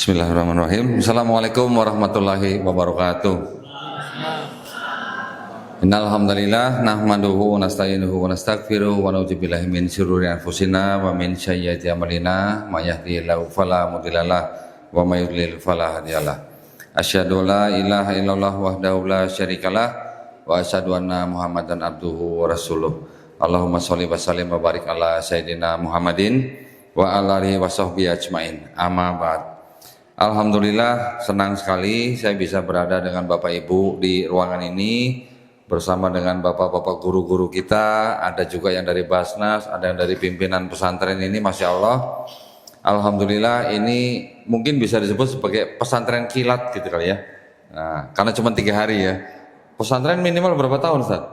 Bismillahirrahmanirrahim. Assalamualaikum warahmatullahi wabarakatuh. Innal hamdalillah nahmaduhu wa nasta'inuhu wa nastaghfiruh wa na'udzu billahi min syururi anfusina wa min sayyiati a'malina may yahdihillahu fala mudhillalah wa may yudlil fala hadiyalah. Asyhadu la ilaha illallah wahdahu la syarikalah wa asyhadu anna Muhammadan abduhu wa rasuluh. Allahumma sholli wa sallim wa barik ala sayyidina Muhammadin wa ala alihi wa sahbihi ajmain. Amma ba'd. Alhamdulillah, senang sekali saya bisa berada dengan Bapak Ibu di ruangan ini bersama dengan bapak-bapak guru-guru kita. Ada juga yang dari Basnas, ada yang dari pimpinan pesantren ini, Masya Allah. Alhamdulillah, ini mungkin bisa disebut sebagai pesantren kilat gitu kali ya. Nah, karena cuma 3 hari ya. Pesantren minimal berapa tahun, Ustaz?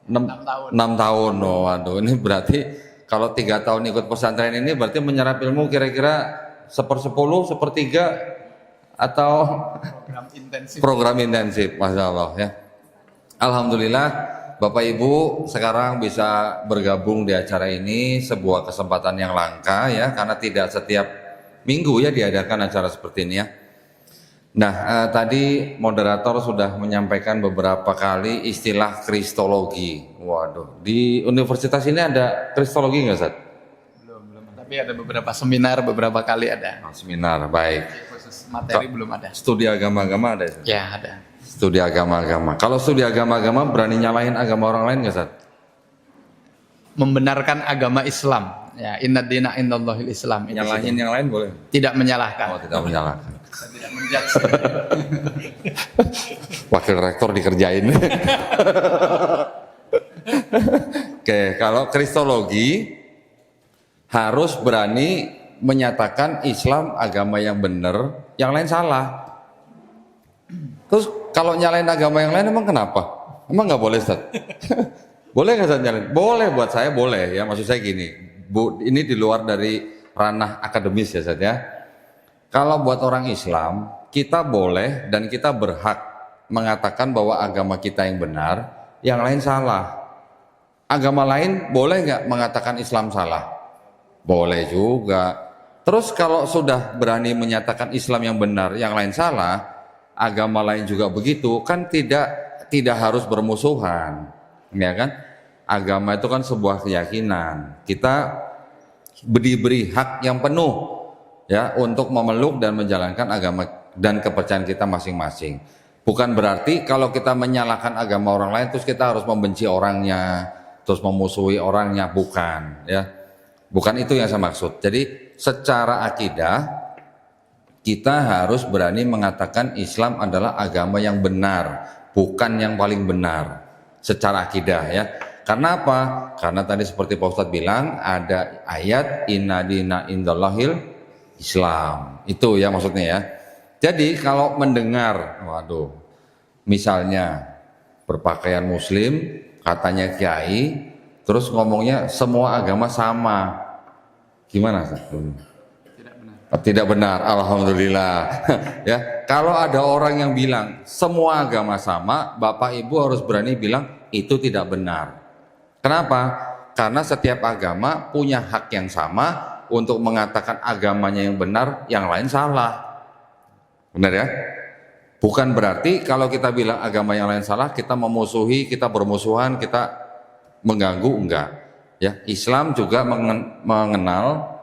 6 tahun. 6 tahun. Oh, aduh, ini berarti kalau 3 tahun ikut pesantren ini berarti menyerap ilmu kira-kira 1/10, 1/3 atau program intensif, Masya Allah ya. Alhamdulillah Bapak Ibu sekarang bisa bergabung di acara ini, sebuah kesempatan yang langka ya, karena tidak setiap minggu ya diadakan acara seperti ini ya. Nah tadi moderator sudah menyampaikan beberapa kali istilah kristologi. Waduh, di universitas ini ada kristologi nggak, Ustaz? Tapi ada beberapa seminar, beberapa kali ada. Oh, seminar, baik. Khusus materi belum ada. Studi agama-agama ada? Ya, ada. Studi agama-agama. Kalau studi agama-agama berani nyalahin agama orang lain nggak, Ustaz? Membenarkan agama Islam. Ya, inna dina indallahil Islam. Nyalahin yang lain boleh? Tidak menyalahkan. Oh, tidak menyalahkan. Tidak menjudge. Wakil rektor dikerjain. Oke, kalau kristologi harus berani menyatakan Islam agama yang benar, yang lain salah. Terus kalau nyalain agama yang lain emang kenapa? Emang nggak boleh, Ustaz? Boleh nggak, Ustaz, nyalain? Boleh, buat saya boleh ya. Maksud saya gini, Bu, ini di luar dari ranah akademis ya, Ustaz ya. Kalau buat orang Islam, kita boleh dan kita berhak mengatakan bahwa agama kita yang benar, yang lain salah. Agama lain boleh nggak mengatakan Islam salah? Boleh juga. Terus kalau sudah berani menyatakan Islam yang benar, yang lain salah, agama lain juga begitu, kan tidak harus bermusuhan, ya kan? Agama itu kan sebuah keyakinan. Kita diberi hak yang penuh ya untuk memeluk dan menjalankan agama dan kepercayaan kita masing-masing. Bukan berarti kalau kita menyalahkan agama orang lain terus kita harus membenci orangnya, terus memusuhi orangnya, bukan ya. Bukan itu yang saya maksud. Jadi secara akidah kita harus berani mengatakan Islam adalah agama yang benar, bukan yang paling benar secara akidah ya. Karena apa? Karena tadi seperti Pak Ustadz bilang ada ayat inna dina indallahil Islam. Itu ya maksudnya ya. Jadi kalau mendengar, waduh, misalnya berpakaian muslim, katanya kiai, terus ngomongnya semua agama sama, gimana? Tidak benar, alhamdulillah. Ya, kalau ada orang yang bilang semua agama sama, Bapak Ibu harus berani bilang itu tidak benar. Kenapa? Karena setiap agama punya hak yang sama untuk mengatakan agamanya yang benar, yang lain salah. Benar ya? Bukan berarti kalau kita bilang agama yang lain salah, kita memusuhi, kita bermusuhan, kita mengganggu, enggak ya. Islam juga mengenal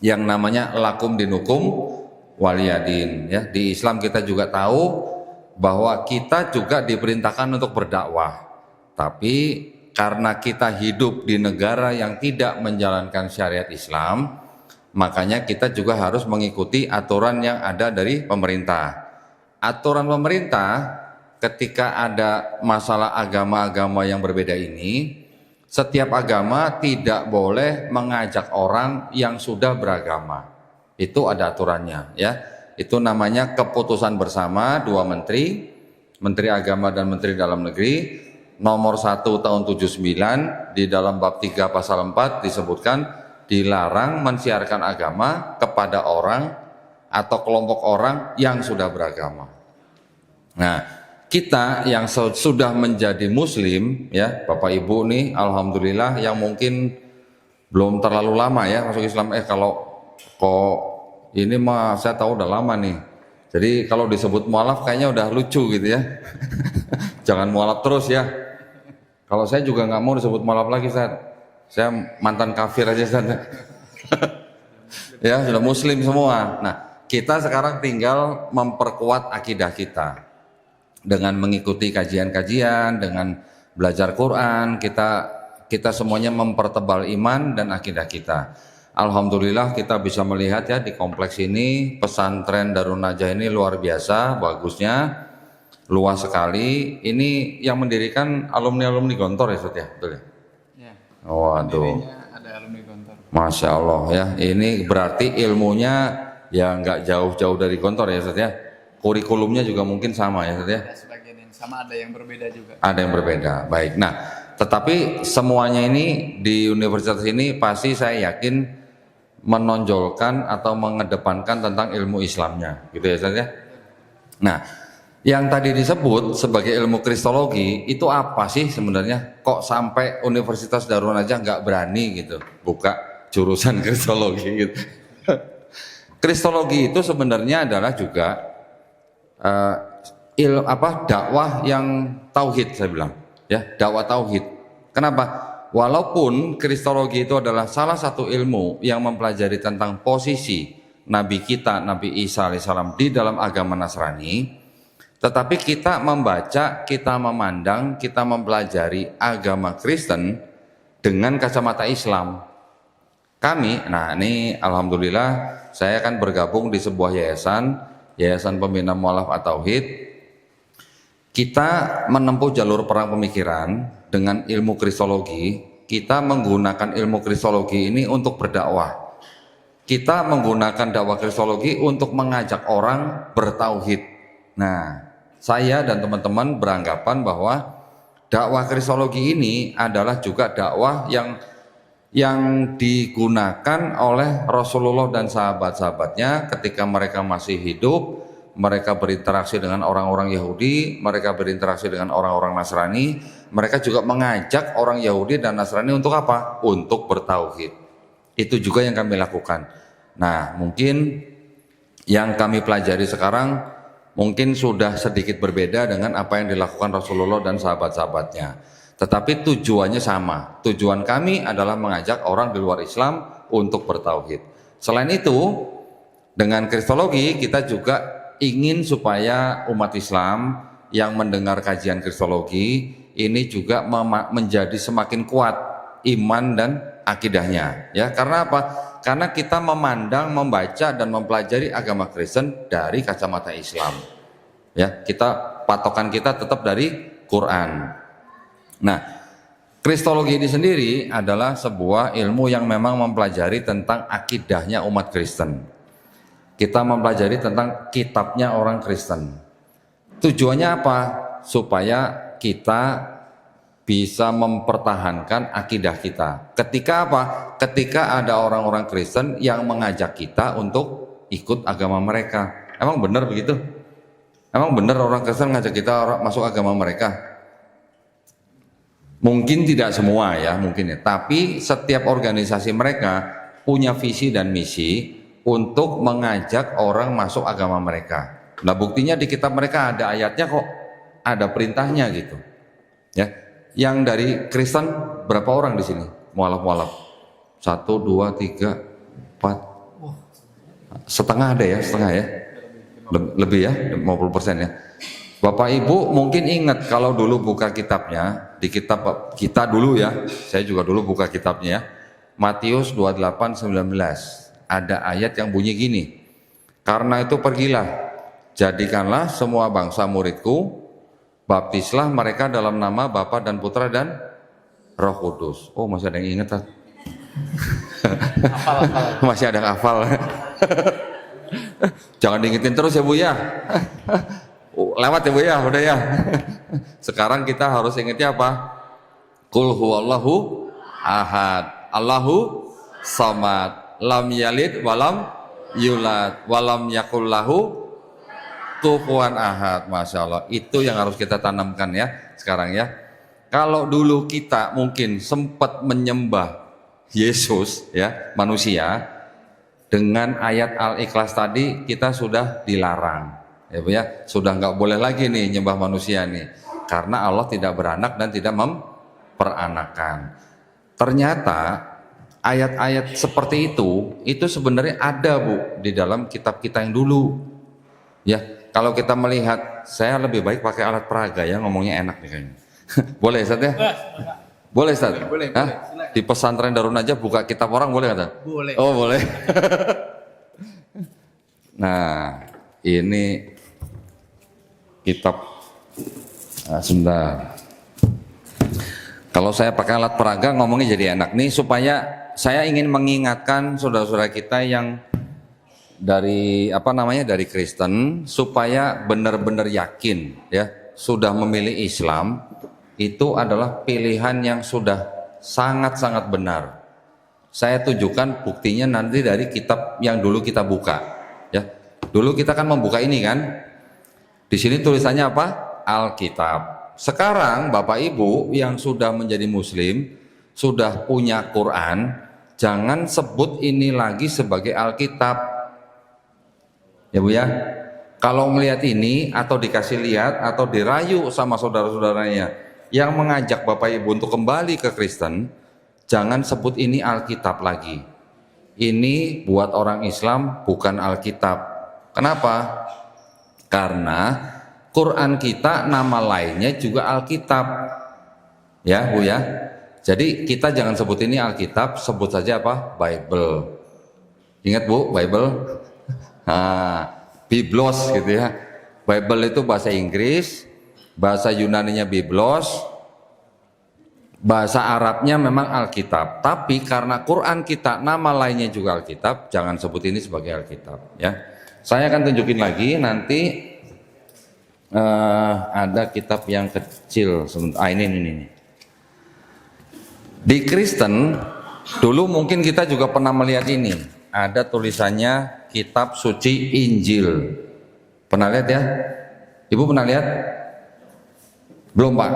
yang namanya lakum dinukum waliyadin ya. Di Islam kita juga tahu bahwa kita juga diperintahkan untuk berdakwah, tapi karena kita hidup di negara yang tidak menjalankan syariat Islam, makanya kita juga harus mengikuti aturan yang ada dari pemerintah. Aturan pemerintah ketika ada masalah agama-agama yang berbeda ini, setiap agama tidak boleh mengajak orang yang sudah beragama. Itu ada aturannya ya. Itu namanya keputusan bersama 2 menteri, Menteri Agama dan Menteri Dalam Negeri, nomor 1 tahun 79, di dalam bab 3 pasal 4 disebutkan dilarang mensiarkan agama kepada orang atau kelompok orang yang sudah beragama. Nah, kita yang sudah menjadi muslim ya Bapak Ibu nih, alhamdulillah, yang mungkin belum terlalu lama ya masuk Islam, kalau kok ini mah saya tahu udah lama nih. Jadi kalau disebut mualaf kayaknya udah lucu gitu ya. Jangan mualaf terus ya. Kalau saya juga nggak mau disebut mualaf lagi, Ustaz. Saya mantan kafir aja, Ustaz. Ya, sudah muslim semua. Nah, kita sekarang tinggal memperkuat akidah kita dengan mengikuti kajian-kajian, dengan belajar Quran, kita semuanya mempertebal iman dan akidah kita. Alhamdulillah kita bisa melihat ya di kompleks ini pesantren Darun Najah ini luar biasa bagusnya, luas sekali. Ini yang mendirikan alumni Gontor ya, Ustaz ya, betul ya? Ya. Waduh, Ada alumni Gontor. Masya Allah ya. Ini berarti ilmunya ya nggak jauh-jauh dari Gontor ya, Ustaz ya. Kurikulumnya juga mungkin sama ya, Ustaz ya. Ada sebagian yang sama, ada yang berbeda juga. Ada yang berbeda. Baik. Nah, tetapi semuanya ini di universitas ini pasti saya yakin menonjolkan atau mengedepankan tentang ilmu Islamnya, gitu ya, Ustaz ya. Nah, yang tadi disebut sebagai ilmu kristologi itu apa sih sebenarnya? Kok sampai Universitas Darun Najah nggak berani gitu buka jurusan kristologi gitu? Kristologi itu sebenarnya adalah juga dakwah yang tauhid, saya bilang ya, dakwah tauhid. Kenapa? Walaupun kristologi itu adalah salah satu ilmu yang mempelajari tentang posisi Nabi kita, Nabi Isa alaihissalam di dalam agama Nasrani, tetapi kita membaca, kita memandang, kita mempelajari agama Kristen dengan kacamata Islam. Kami, nah ini alhamdulillah saya kan bergabung di sebuah yayasan pembina mualaf at-tauhid. Kita menempuh jalur perang pemikiran dengan ilmu kristologi. Kita menggunakan ilmu kristologi ini untuk berdakwah. Kita menggunakan dakwah kristologi untuk mengajak orang bertauhid. Nah, saya dan teman-teman beranggapan bahwa dakwah kristologi ini adalah juga dakwah yang digunakan oleh Rasulullah dan sahabat-sahabatnya ketika mereka masih hidup. Mereka berinteraksi dengan orang-orang Yahudi, mereka berinteraksi dengan orang-orang Nasrani, mereka juga mengajak orang Yahudi dan Nasrani untuk apa? Untuk bertauhid. Itu juga yang kami lakukan. Nah, mungkin yang kami pelajari sekarang mungkin sudah sedikit berbeda dengan apa yang dilakukan Rasulullah dan sahabat-sahabatnya. Tetapi tujuannya sama. Tujuan kami adalah mengajak orang di luar Islam untuk bertauhid. Selain itu, dengan kristologi kita juga ingin supaya umat Islam yang mendengar kajian kristologi ini juga menjadi semakin kuat iman dan akidahnya, ya. Karena apa? Karena kita memandang, membaca dan mempelajari agama Kristen dari kacamata Islam. Ya, patokan kita tetap dari Quran. Nah, kristologi ini sendiri adalah sebuah ilmu yang memang mempelajari tentang akidahnya umat Kristen. Kita mempelajari tentang kitabnya orang Kristen. Tujuannya apa? Supaya kita bisa mempertahankan akidah kita. Ketika apa? Ketika ada orang-orang Kristen yang mengajak kita untuk ikut agama mereka. Emang benar begitu? Emang benar orang Kristen ngajak kita masuk agama mereka? Mungkin tidak semua ya, mungkin ya. Tapi setiap organisasi mereka punya visi dan misi untuk mengajak orang masuk agama mereka. Nah, buktinya di kitab mereka ada ayatnya kok, ada perintahnya gitu. Ya, yang dari Kristen berapa orang di sini? Mualaf. 1, 2, 3, 4. Setengah ada ya, setengah ya. Lebih ya, 50% ya. Bapak Ibu mungkin ingat kalau dulu buka kitabnya, di kitab kita dulu ya, saya juga dulu buka kitabnya ya. Matius 28:19. Ada ayat yang bunyi gini, karena itu pergilah, jadikanlah semua bangsa muridku, baptislah mereka dalam nama Bapa dan Putra dan Roh Kudus. Oh, masih ada yang ingat kan? Masih ada yang hafal. Jangan diingetin terus ya Bu ya. Lewat ya Bu ya, udah ya. Sekarang kita harus ingatnya apa? Qul huwallahu ahad, Allahu samad, lam yalid walam yulad walam yakullahu kufuwan ahad. Masya Allah, itu yang harus kita tanamkan ya sekarang ya. Kalau dulu kita mungkin sempat menyembah Yesus ya, manusia, dengan ayat Al-Ikhlas tadi kita sudah dilarang, ya Bu ya, sudah nggak boleh lagi nih nyembah manusia nih, karena Allah tidak beranak dan tidak memperanakan. Ternyata ayat-ayat seperti itu sebenarnya ada Bu di dalam kitab kita yang dulu. Ya, kalau kita melihat, saya lebih baik pakai alat peraga ya, ngomongnya enak nih kayaknya. Boleh Ustaz ya? Boleh Ustaz? Boleh, Hah? silakan. Di pesantren Darun aja buka kitab orang boleh kata? Boleh. Oh boleh. Nah, ini kitab. Nah, sebentar. Kalau saya pakai alat peraga ngomongnya jadi enak nih, supaya saya ingin mengingatkan saudara-saudara kita yang dari dari Kristen, supaya benar-benar yakin ya, sudah memilih Islam itu adalah pilihan yang sudah sangat-sangat benar. Saya tunjukkan buktinya nanti dari kitab yang dulu kita buka ya. Dulu kita kan membuka ini kan, di sini tulisannya apa? Alkitab. Sekarang Bapak Ibu yang sudah menjadi Muslim, sudah punya Quran, jangan sebut ini lagi sebagai Alkitab. Ya Bu ya, kalau melihat ini atau dikasih lihat atau dirayu sama saudara-saudaranya yang mengajak Bapak Ibu untuk kembali ke Kristen, jangan sebut ini Alkitab lagi. Ini buat orang Islam bukan Alkitab. Kenapa? Karena Quran kita nama lainnya juga Alkitab. Ya Bu ya. Jadi kita jangan sebut ini Alkitab, sebut saja apa? Bible. Ingat Bu, Bible? Nah, Biblos gitu ya. Bible itu bahasa Inggris, bahasa Yunaninya Biblos, bahasa Arabnya memang Alkitab. Tapi karena Quran kita nama lainnya juga Alkitab, jangan sebut ini sebagai Alkitab ya. Saya akan tunjukin lagi nanti ada kitab yang kecil sebentar. Ini. Di Kristen dulu mungkin kita juga pernah melihat ini. Ada tulisannya Kitab Suci Injil. Pernah lihat ya? Ibu pernah lihat? Belum Pak?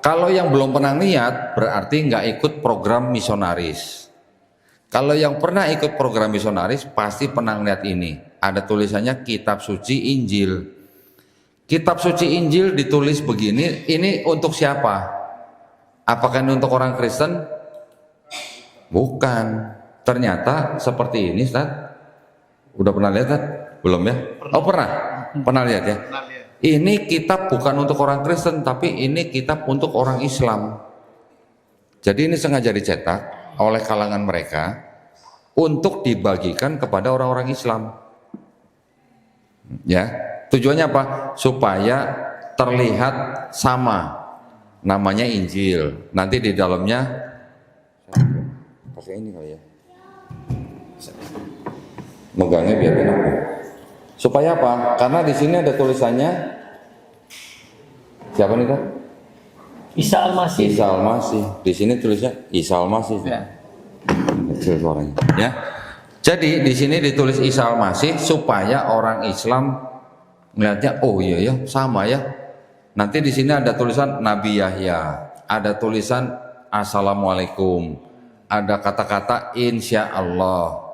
Kalau yang belum pernah lihat berarti nggak ikut program misionaris. Kalau yang pernah ikut program misionaris pasti pernah lihat ini. Ada tulisannya Kitab Suci Injil. Kitab Suci Injil ditulis begini, ini untuk siapa? Apakah ini untuk orang Kristen? Bukan. Ternyata seperti ini Ustaz. Udah pernah lihat Ustaz? Belum ya? Oh pernah? Pernah lihat ya? Ini kitab bukan untuk orang Kristen, tapi ini kitab untuk orang Islam. Jadi ini sengaja dicetak oleh kalangan mereka untuk dibagikan kepada orang-orang Islam. Ya, tujuannya apa? Supaya terlihat sama. Namanya Injil. Nanti di dalamnya pakai ini kali ya. Megangnya biar enak. Supaya apa? Karena di sini ada tulisannya siapa nih Kak? Isa Al-Masih. Isa Al-Masih. Di sini tulisnya Isa Al-Masih. Ya. Kecil suaranya. Ya. Jadi di sini ditulis Isa Al-Masih supaya orang Islam melihatnya, oh iya ya, sama ya. Nanti di sini ada tulisan Nabi Yahya, ada tulisan Assalamualaikum, ada kata-kata Insya Allah.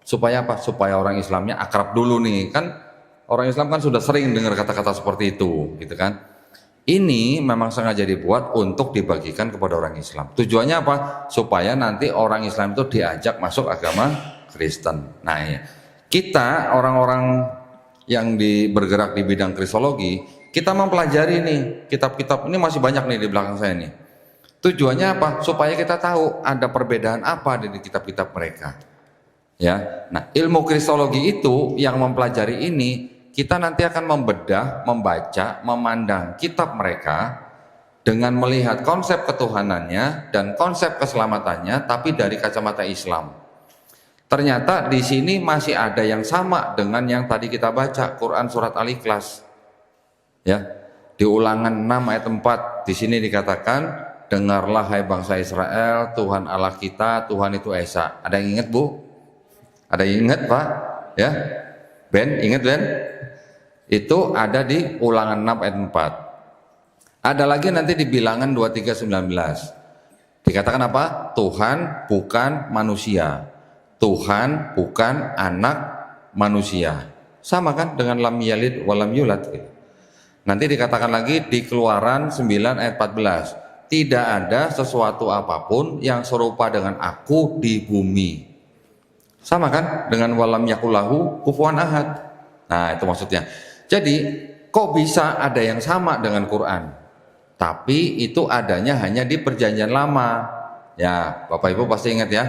Supaya apa? Supaya orang Islamnya akrab dulu nih. Kan orang Islam kan sudah sering dengar kata-kata seperti itu, gitu kan. Ini memang sengaja dibuat untuk dibagikan kepada orang Islam. Tujuannya apa? Supaya nanti orang Islam itu diajak masuk agama Kristen. Nah ya, kita orang-orang yang bergerak di bidang kristologi, kita mempelajari nih kitab-kitab ini, masih banyak nih di belakang saya nih. Tujuannya apa? Supaya kita tahu ada perbedaan apa di kitab-kitab mereka. Ya, nah ilmu kristologi itu yang mempelajari ini, kita nanti akan membedah, membaca, memandang kitab mereka dengan melihat konsep ketuhanannya dan konsep keselamatannya, tapi dari kacamata Islam. Ternyata di sini masih ada yang sama dengan yang tadi kita baca, Quran surat Al-Ikhlas. Ya, di Ulangan 6 ayat 4 di sini dikatakan, dengarlah hai bangsa Israel, Tuhan Allah kita, Tuhan itu Esa. Ada yang ingat Bu? Ada yang ingat Pak? Ya, Ben, ingat Ben? Itu ada di Ulangan 6 ayat 4. Ada lagi nanti di Bilangan 23:19. Dikatakan apa? Tuhan bukan manusia. Tuhan bukan anak manusia. Sama kan dengan lam yalid walam yulad gitu. Nanti dikatakan lagi di Keluaran 9 ayat 14, tidak ada sesuatu apapun yang serupa dengan aku di bumi. Sama kan dengan walam yakulahu kufuwan ahad. Nah itu maksudnya. Jadi kok bisa ada yang sama dengan Quran? Tapi itu adanya hanya di perjanjian lama. Ya Bapak Ibu pasti ingat ya,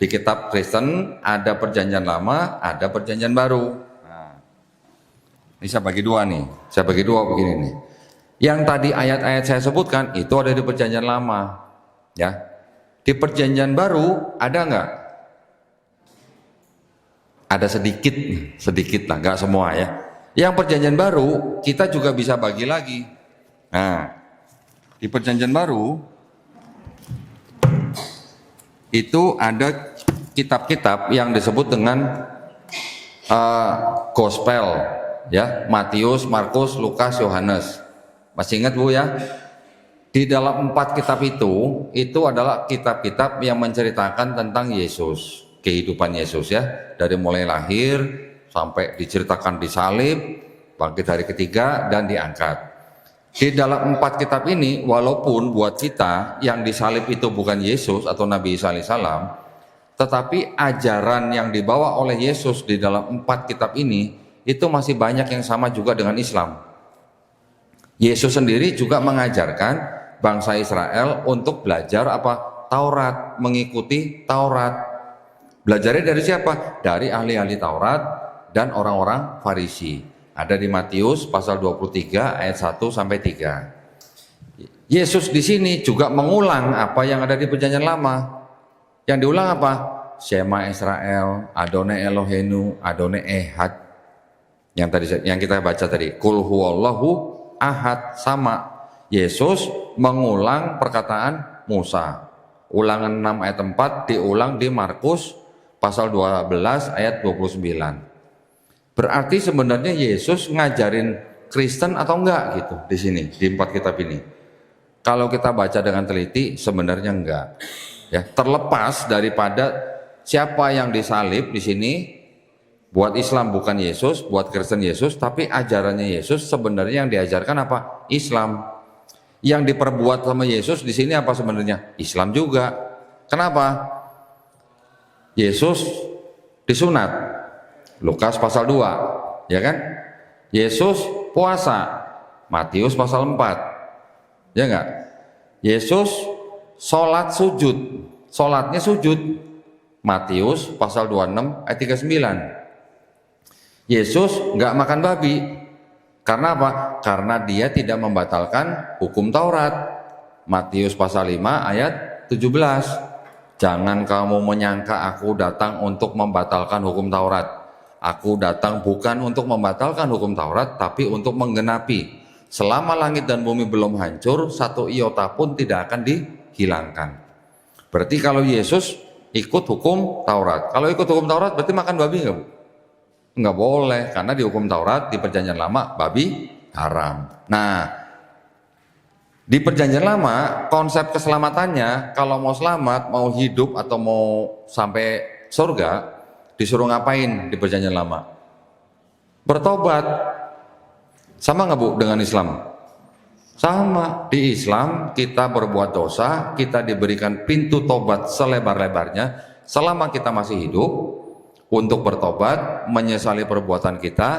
di kitab Kristen ada perjanjian lama, ada perjanjian baru. Ini saya bagi dua nih, saya bagi dua begini nih. Yang tadi ayat-ayat saya sebutkan itu ada di perjanjian lama, ya. Di perjanjian baru ada nggak? Ada sedikit lah, nggak semua ya. Yang perjanjian baru kita juga bisa bagi lagi. Nah, di perjanjian baru itu ada kitab-kitab yang disebut dengan gospel. Ya, Matius, Markus, Lukas, Yohanes. Masih ingat Bu ya? Di dalam 4 kitab itu adalah kitab-kitab yang menceritakan tentang Yesus, kehidupan Yesus ya, dari mulai lahir sampai diceritakan disalib, bangkit hari ketiga dan diangkat. Di dalam 4 kitab ini, walaupun buat kita yang disalib itu bukan Yesus atau Nabi Isa alaihissalam, tetapi ajaran yang dibawa oleh Yesus di dalam 4 kitab ini itu masih banyak yang sama juga dengan Islam. Yesus sendiri juga mengajarkan bangsa Israel untuk belajar apa? Taurat, mengikuti Taurat. Belajarnya dari siapa? Dari ahli-ahli Taurat dan orang-orang Farisi. Ada di Matius pasal 23 ayat 1 sampai 3. Yesus di sini juga mengulang apa yang ada di perjanjian lama. Yang diulang apa? Shema Israel, Adonai Eloheinu, Adonai Ehad. Yang kita baca tadi, Qul huwallahu ahad, sama. Yesus mengulang perkataan Musa. Ulangan 6 ayat 4 diulang di Markus pasal 12 ayat 29. Berarti sebenarnya Yesus ngajarin Kristen atau enggak gitu di sini di 4 kitab ini. Kalau kita baca dengan teliti sebenarnya enggak. Ya, terlepas daripada siapa yang disalib di sini. Buat Islam bukan Yesus, buat Kristen Yesus, tapi ajarannya Yesus sebenarnya yang diajarkan apa? Islam. Yang diperbuat sama Yesus di sini apa sebenarnya? Islam juga. Kenapa? Yesus disunat. Lukas pasal 2, ya kan? Yesus puasa. Matius pasal 4. Ya enggak? Yesus sholat sujud. Sholatnya sujud. Matius pasal 26 ayat 39. Yesus nggak makan babi. Karena apa? Karena dia tidak membatalkan hukum Taurat. Matius pasal 5 ayat 17. Jangan kamu menyangka aku datang untuk membatalkan hukum Taurat. Aku datang bukan untuk membatalkan hukum Taurat, tapi untuk menggenapi. Selama langit dan bumi belum hancur, satu iota pun tidak akan dihilangkan. Berarti kalau Yesus ikut hukum Taurat. Kalau ikut hukum Taurat berarti makan babi nggak Bu? Nggak boleh, karena di hukum Taurat di perjanjian lama babi haram. Nah, di perjanjian lama konsep keselamatannya kalau mau selamat, mau hidup atau mau sampai surga disuruh ngapain di perjanjian lama? Bertobat. Sama nggak Bu dengan Islam? Sama. Di Islam kita berbuat dosa, kita diberikan pintu tobat selebar-lebarnya selama kita masih hidup. Untuk bertobat, menyesali perbuatan kita,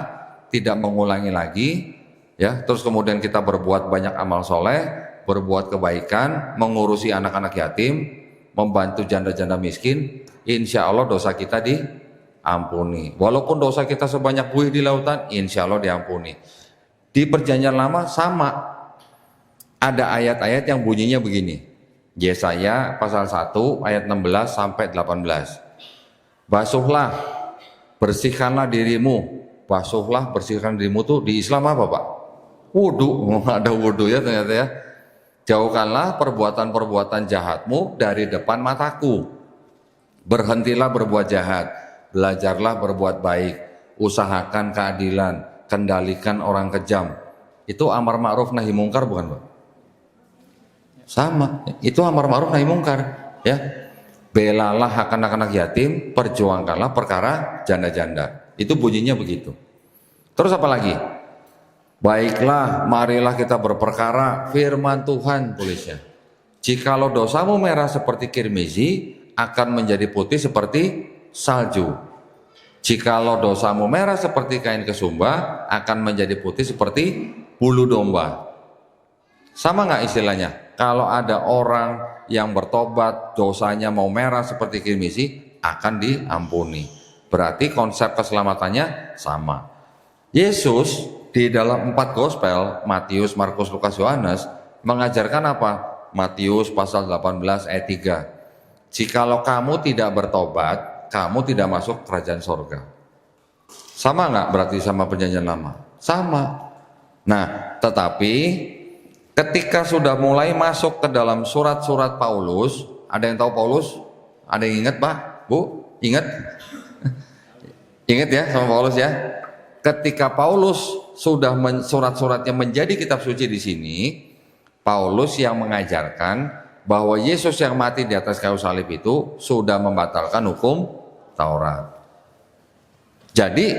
tidak mengulangi lagi, ya. Terus kemudian kita berbuat banyak amal soleh, berbuat kebaikan, mengurusi anak-anak yatim, membantu janda-janda miskin. Insya Allah dosa kita diampuni. Walaupun dosa kita sebanyak buih di lautan, insya Allah diampuni. Di perjanjian lama sama. Ada ayat-ayat yang bunyinya begini. Yesaya pasal 1 ayat 16 sampai 18. Basuhlah, bersihkanlah dirimu. Basuhlah, bersihkan dirimu tuh di Islam apa Pak? Wudu. Ada wudu ya ternyata ya. Jauhkanlah perbuatan-perbuatan jahatmu dari depan mataku. Berhentilah berbuat jahat. Belajarlah berbuat baik. Usahakan keadilan. Kendalikan orang kejam. Itu amar ma'ruf nahi mungkar bukan Pak? Sama. Itu amar ma'ruf nahi mungkar ya. belalah hak anak-anak yatim, perjuangkanlah perkara janda-janda. Itu bunyinya begitu. Terus apa lagi? Baiklah, marilah kita berperkara, firman Tuhan tulisnya. Jikalau dosamu merah seperti kirmizi, akan menjadi putih seperti salju. Jikalau dosamu merah seperti kain kesumba, akan menjadi putih seperti bulu domba. Sama nggak istilahnya? Kalau ada orang yang bertobat, dosanya mau merah seperti kirmizi, akan diampuni. Berarti konsep keselamatannya sama. Yesus di dalam 4 gospel, Matius, Markus, Lukas, Yohanes, mengajarkan apa? Matius pasal 18 ayat 3. Jikalau kamu tidak bertobat, kamu tidak masuk kerajaan sorga. Sama nggak berarti sama perjanjian lama? Sama. Nah, tetapi ketika sudah mulai masuk ke dalam surat-surat Paulus, ada yang tahu Paulus? Ada yang ingat Pak? Bu? Ingat? Ingat ya sama Paulus ya? Ketika Paulus sudah surat-suratnya menjadi kitab suci di sini, Paulus yang mengajarkan bahwa Yesus yang mati di atas kayu salib itu sudah membatalkan hukum Taurat. Jadi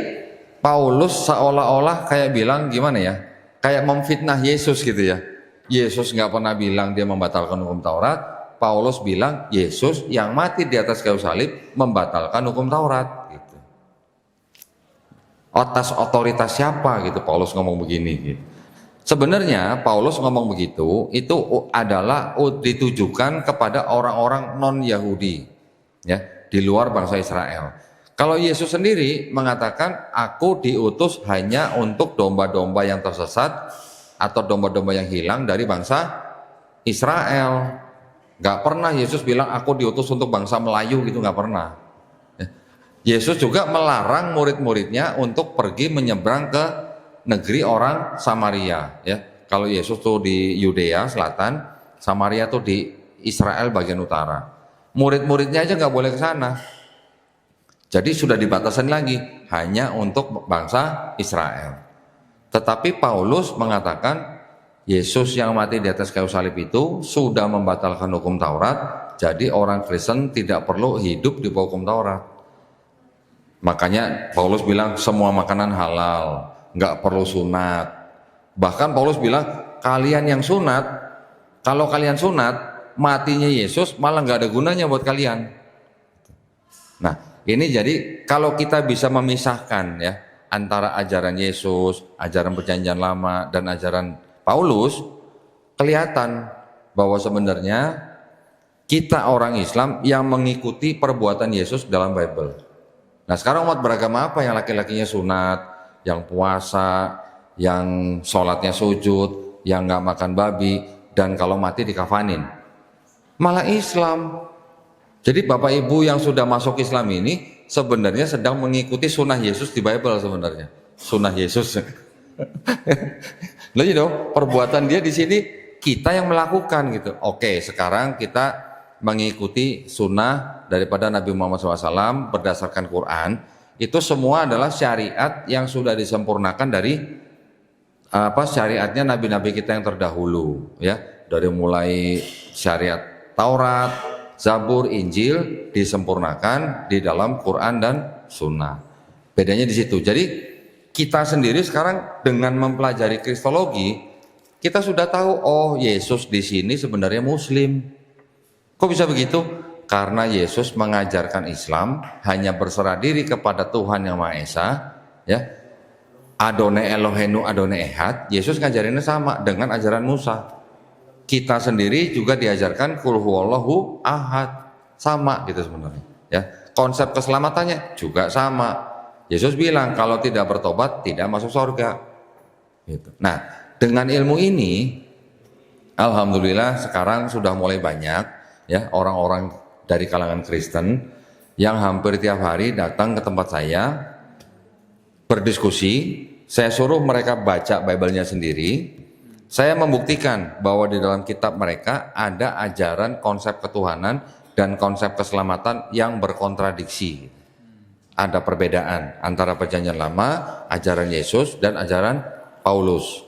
Paulus seolah-olah kayak bilang gimana ya? Kayak memfitnah Yesus gitu ya. Yesus nggak pernah bilang dia membatalkan hukum Taurat. Paulus bilang Yesus yang mati di atas kayu salib membatalkan hukum Taurat. Gitu. Atas otoritas siapa gitu Paulus ngomong begini gitu. Sebenarnya Paulus ngomong begitu itu adalah ditujukan kepada orang-orang non-Yahudi ya, di luar bangsa Israel. Kalau Yesus sendiri mengatakan aku diutus hanya untuk domba-domba yang tersesat atau domba-domba yang hilang dari bangsa Israel. Gak pernah Yesus bilang aku diutus untuk bangsa Melayu gitu, gak pernah. Yesus juga melarang murid-muridnya untuk pergi menyeberang ke negeri orang Samaria ya. Kalau Yesus tuh di Yudea selatan, Samaria tuh di Israel bagian utara. Murid-muridnya aja nggak boleh ke sana. Jadi sudah dibatasan lagi hanya untuk bangsa Israel. Tetapi Paulus mengatakan Yesus yang mati di atas kayu salib itu sudah membatalkan hukum Taurat. Jadi orang Kristen tidak perlu hidup di bawah hukum Taurat. Makanya Paulus bilang semua makanan halal, nggak perlu sunat. Bahkan Paulus bilang kalian yang sunat, kalau kalian sunat, matinya Yesus malah nggak ada gunanya buat kalian. Nah, ini jadi kalau kita bisa memisahkan ya antara ajaran Yesus, ajaran perjanjian lama dan ajaran Paulus, kelihatan bahwa sebenarnya kita orang Islam yang mengikuti perbuatan Yesus dalam Bible. Nah sekarang umat beragama apa yang laki-lakinya sunat, yang puasa, yang sholatnya sujud, yang nggak makan babi, dan kalau mati dikafanin? Malah Islam. Jadi Bapak Ibu yang sudah masuk Islam ini sebenarnya sedang mengikuti sunnah Yesus di Bible sebenarnya. Sunnah Yesus. Lihat dong, perbuatan dia di sini kita yang melakukan gitu. Oke, sekarang kita mengikuti sunnah daripada Nabi Muhammad SAW berdasarkan Quran. Itu semua adalah syariat yang sudah disempurnakan dari syariatnya nabi-nabi kita yang terdahulu ya. Dari mulai syariat Taurat, Zabur, Injil disempurnakan di dalam Quran dan sunnah. Bedanya di situ. Jadi kita sendiri sekarang dengan mempelajari kristologi, kita sudah tahu oh Yesus di sini sebenarnya Muslim. Kok bisa begitu? Karena Yesus mengajarkan Islam hanya berserah diri kepada Tuhan Yang Maha Esa, ya. Adonai Elohenu Adonai Ehad. Yesus ngajarinnya sama dengan ajaran Musa. Kita sendiri juga diajarkan Qul huwallahu ahad, sama gitu sebenarnya. Ya, konsep keselamatannya juga sama. Yesus bilang kalau tidak bertobat tidak masuk surga. Gitu. Nah, dengan ilmu ini, alhamdulillah sekarang sudah mulai banyak ya orang-orang dari kalangan Kristen yang hampir tiap hari datang ke tempat saya berdiskusi. Saya suruh mereka baca Bible-nya sendiri. Saya membuktikan bahwa di dalam kitab mereka ada ajaran konsep ketuhanan dan konsep keselamatan yang berkontradiksi. Ada perbedaan antara perjanjian lama, ajaran Yesus dan ajaran Paulus.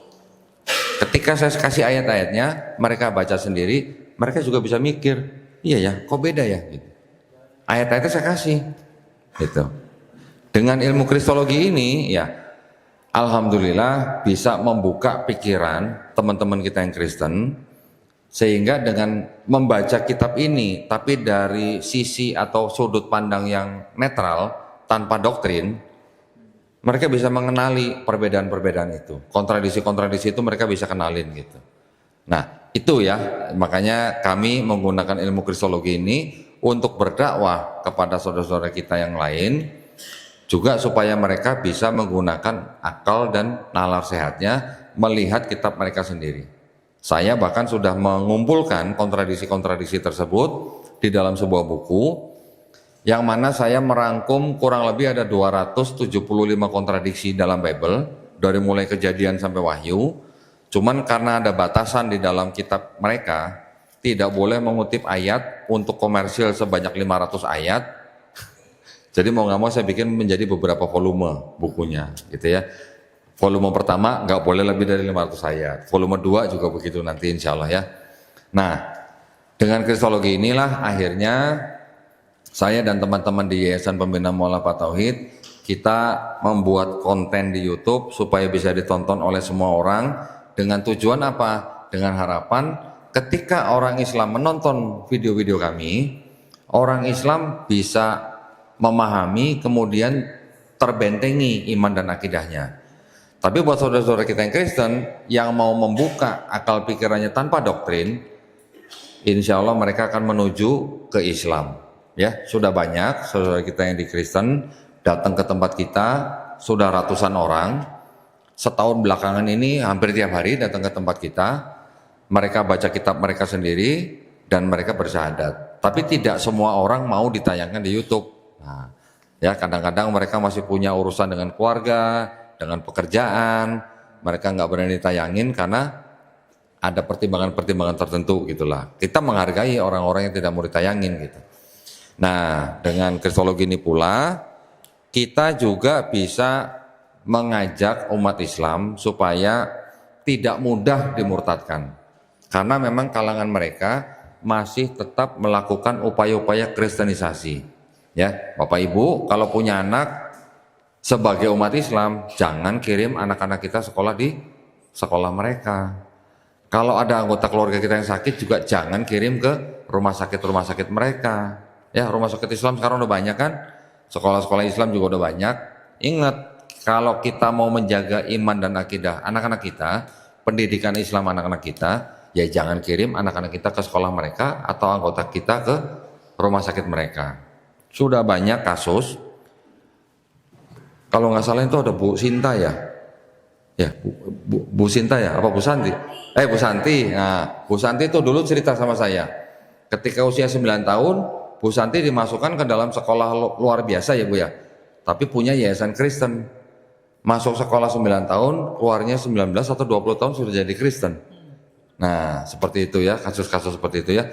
Ketika saya kasih ayat-ayatnya, mereka baca sendiri, mereka juga bisa mikir, iya ya, kok beda ya? Gitu. Ayat-ayatnya saya kasih. Gitu. Dengan ilmu kristologi ini ya alhamdulillah bisa membuka pikiran teman-teman kita yang Kristen, sehingga dengan membaca kitab ini tapi dari sisi atau sudut pandang yang netral tanpa doktrin, mereka bisa mengenali perbedaan-perbedaan itu, kontradisi-kontradisi itu mereka bisa kenalin gitu. Nah itu ya, makanya kami menggunakan ilmu kristologi ini untuk berdakwah kepada saudara-saudara kita yang lain, juga supaya mereka bisa menggunakan akal dan nalar sehatnya melihat kitab mereka sendiri. Saya bahkan sudah mengumpulkan kontradisi-kontradisi tersebut di dalam sebuah buku, yang mana saya merangkum kurang lebih ada 275 kontradiksi dalam Bible, dari mulai Kejadian sampai Wahyu. Cuman karena ada batasan di dalam kitab mereka, tidak boleh mengutip ayat untuk komersil sebanyak 500 ayat. Jadi mau nggak mau saya bikin menjadi beberapa volume bukunya gitu ya. Volume pertama nggak boleh lebih dari 500 ayat. Volume 2 juga begitu nanti insya Allah ya. Nah, dengan kristologi inilah akhirnya saya dan teman-teman di Yayasan Pembina Mu'alafah Tauhid, kita membuat konten di YouTube supaya bisa ditonton oleh semua orang. Dengan tujuan apa? Dengan harapan ketika orang Islam menonton video-video kami, orang Islam bisa memahami kemudian terbentengi iman dan akidahnya. Tapi buat saudara-saudara kita yang Kristen yang mau membuka akal pikirannya tanpa doktrin, insya Allah mereka akan menuju ke Islam. Ya, sudah banyak saudara kita yang di Kristen datang ke tempat kita, sudah ratusan orang. Setahun belakangan ini hampir tiap hari datang ke tempat kita. Mereka baca kitab mereka sendiri dan mereka bersyahadat. Tapi tidak semua orang mau ditayangkan di YouTube. Nah, ya kadang-kadang mereka masih punya urusan dengan keluarga, dengan pekerjaan, mereka nggak berani ditayangin karena ada pertimbangan-pertimbangan tertentu gitulah. Kita menghargai orang-orang yang tidak mau ditayangin gitu. Nah, dengan kristologi ini pula kita juga bisa mengajak umat Islam supaya tidak mudah dimurtadkan. Karena memang kalangan mereka masih tetap melakukan upaya-upaya kristenisasi. Ya, Bapak Ibu, kalau punya anak sebagai umat Islam, jangan kirim anak-anak kita sekolah di sekolah mereka. Kalau ada anggota keluarga kita yang sakit juga jangan kirim ke rumah sakit mereka. Ya, rumah sakit Islam sekarang udah banyak kan? Sekolah-sekolah Islam juga udah banyak. Ingat, kalau kita mau menjaga iman dan akidah anak-anak kita, pendidikan Islam anak-anak kita, ya jangan kirim anak-anak kita ke sekolah mereka atau anggota kita ke rumah sakit mereka. Sudah banyak kasus. Kalau nggak salah itu ada Bu Sinta ya, Bu Sinta ya, apa Bu Santi? Bu Santi. Nah, Bu Santi itu dulu cerita sama saya. Ketika usia 9 tahun, Bu Santi dimasukkan ke dalam sekolah luar biasa ya Bu ya. Tapi punya yayasan Kristen. Masuk sekolah 9 tahun, keluarnya 19 atau 20 tahun sudah jadi Kristen. Nah, seperti itu ya, kasus-kasus seperti itu ya.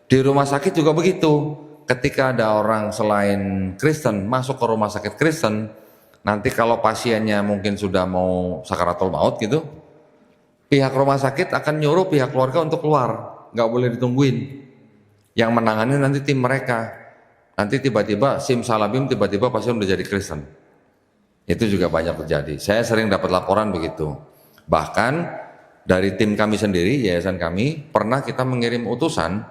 Di rumah sakit juga begitu. Ketika ada orang selain Kristen masuk ke rumah sakit Kristen, nanti kalau pasiennya mungkin sudah mau sakaratul maut gitu, pihak rumah sakit akan nyuruh pihak keluarga untuk keluar, nggak boleh ditungguin. Yang menangani nanti tim mereka. Nanti tiba-tiba simsalabim tiba-tiba pasien udah jadi Kristen. Itu juga banyak terjadi. Saya sering dapat laporan begitu. Bahkan dari tim kami sendiri, yayasan kami, pernah kita mengirim utusan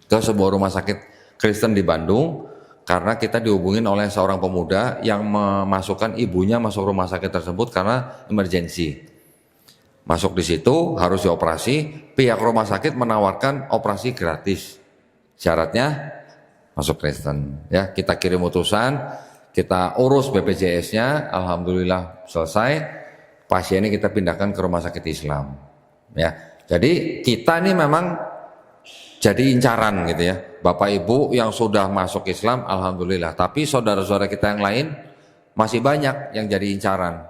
ke sebuah rumah sakit Kristen di Bandung, karena kita dihubungin oleh seorang pemuda yang memasukkan ibunya masuk rumah sakit tersebut karena emergensi. Masuk di situ harus dioperasi, pihak rumah sakit menawarkan operasi gratis. Syaratnya masuk Kristen. Ya, kita kirim utusan, kita urus BPJS-nya, alhamdulillah selesai. Pasiennya kita pindahkan ke rumah sakit Islam. Ya, jadi kita ini memang jadi incaran gitu ya. Bapak Ibu yang sudah masuk Islam, alhamdulillah. Tapi saudara-saudara kita yang lain masih banyak yang jadi incaran,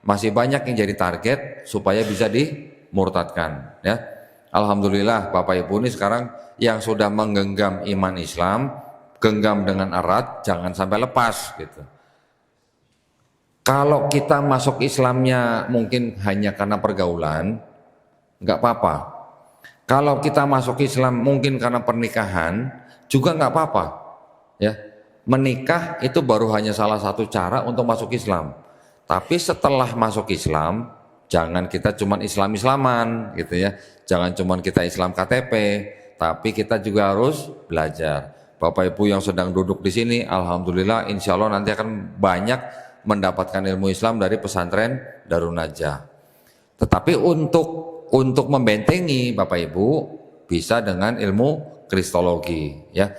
masih banyak yang jadi target supaya bisa dimurtadkan. Ya, alhamdulillah Bapak Ibu ini sekarang yang sudah menggenggam iman Islam, genggam dengan erat, jangan sampai lepas gitu. Kalau kita masuk Islamnya mungkin hanya karena pergaulan, nggak apa-apa. Kalau kita masuk Islam mungkin karena pernikahan, juga nggak apa-apa. Ya, menikah itu baru hanya salah satu cara untuk masuk Islam. Tapi setelah masuk Islam, jangan kita cuman Islam-Islaman gitu ya. Jangan cuman kita Islam KTP, tapi kita juga harus belajar. Bapak Ibu yang sedang duduk di sini, alhamdulillah insya Allah nanti akan banyak mendapatkan ilmu Islam dari pesantren Darun Najah. Tetapi untuk membentengi Bapak Ibu bisa dengan ilmu kristologi ya.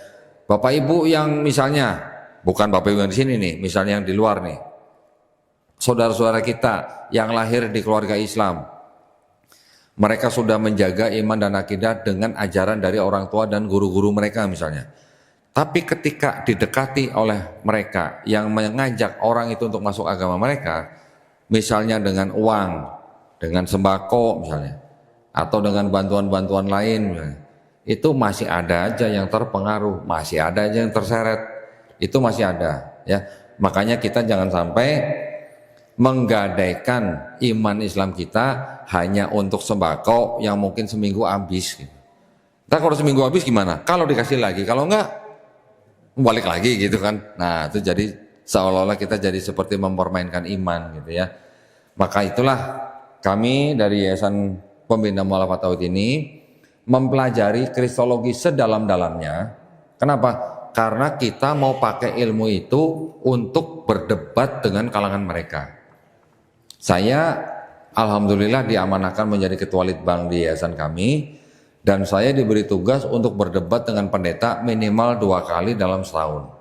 Bapak Ibu yang misalnya bukan Bapak Ibu yang di sini nih, misalnya yang di luar nih. Saudara-saudara kita yang lahir di keluarga Islam. Mereka sudah menjaga iman dan akidah dengan ajaran dari orang tua dan guru-guru mereka misalnya. Tapi ketika didekati oleh mereka yang mengajak orang itu untuk masuk agama mereka, misalnya dengan uang, dengan sembako misalnya, atau dengan bantuan-bantuan lain misalnya, itu masih ada aja yang terpengaruh, masih ada aja yang terseret, itu masih ada ya. Makanya kita jangan sampai menggadaikan iman Islam kita hanya untuk sembako yang mungkin seminggu habis. Ntar kalau seminggu habis gimana? Kalau dikasih lagi, kalau enggak balik lagi gitu kan. Nah itu jadi seolah-olah kita jadi seperti mempermainkan iman gitu ya. Maka itulah kami dari Yayasan Pembina Mu'allafat Tauhid ini mempelajari kristologi sedalam-dalamnya. Kenapa? Karena kita mau pakai ilmu itu untuk berdebat dengan kalangan mereka. Saya alhamdulillah diamanahkan menjadi ketua litbang di yayasan kami. Dan saya diberi tugas untuk berdebat dengan pendeta minimal 2 kali dalam setahun.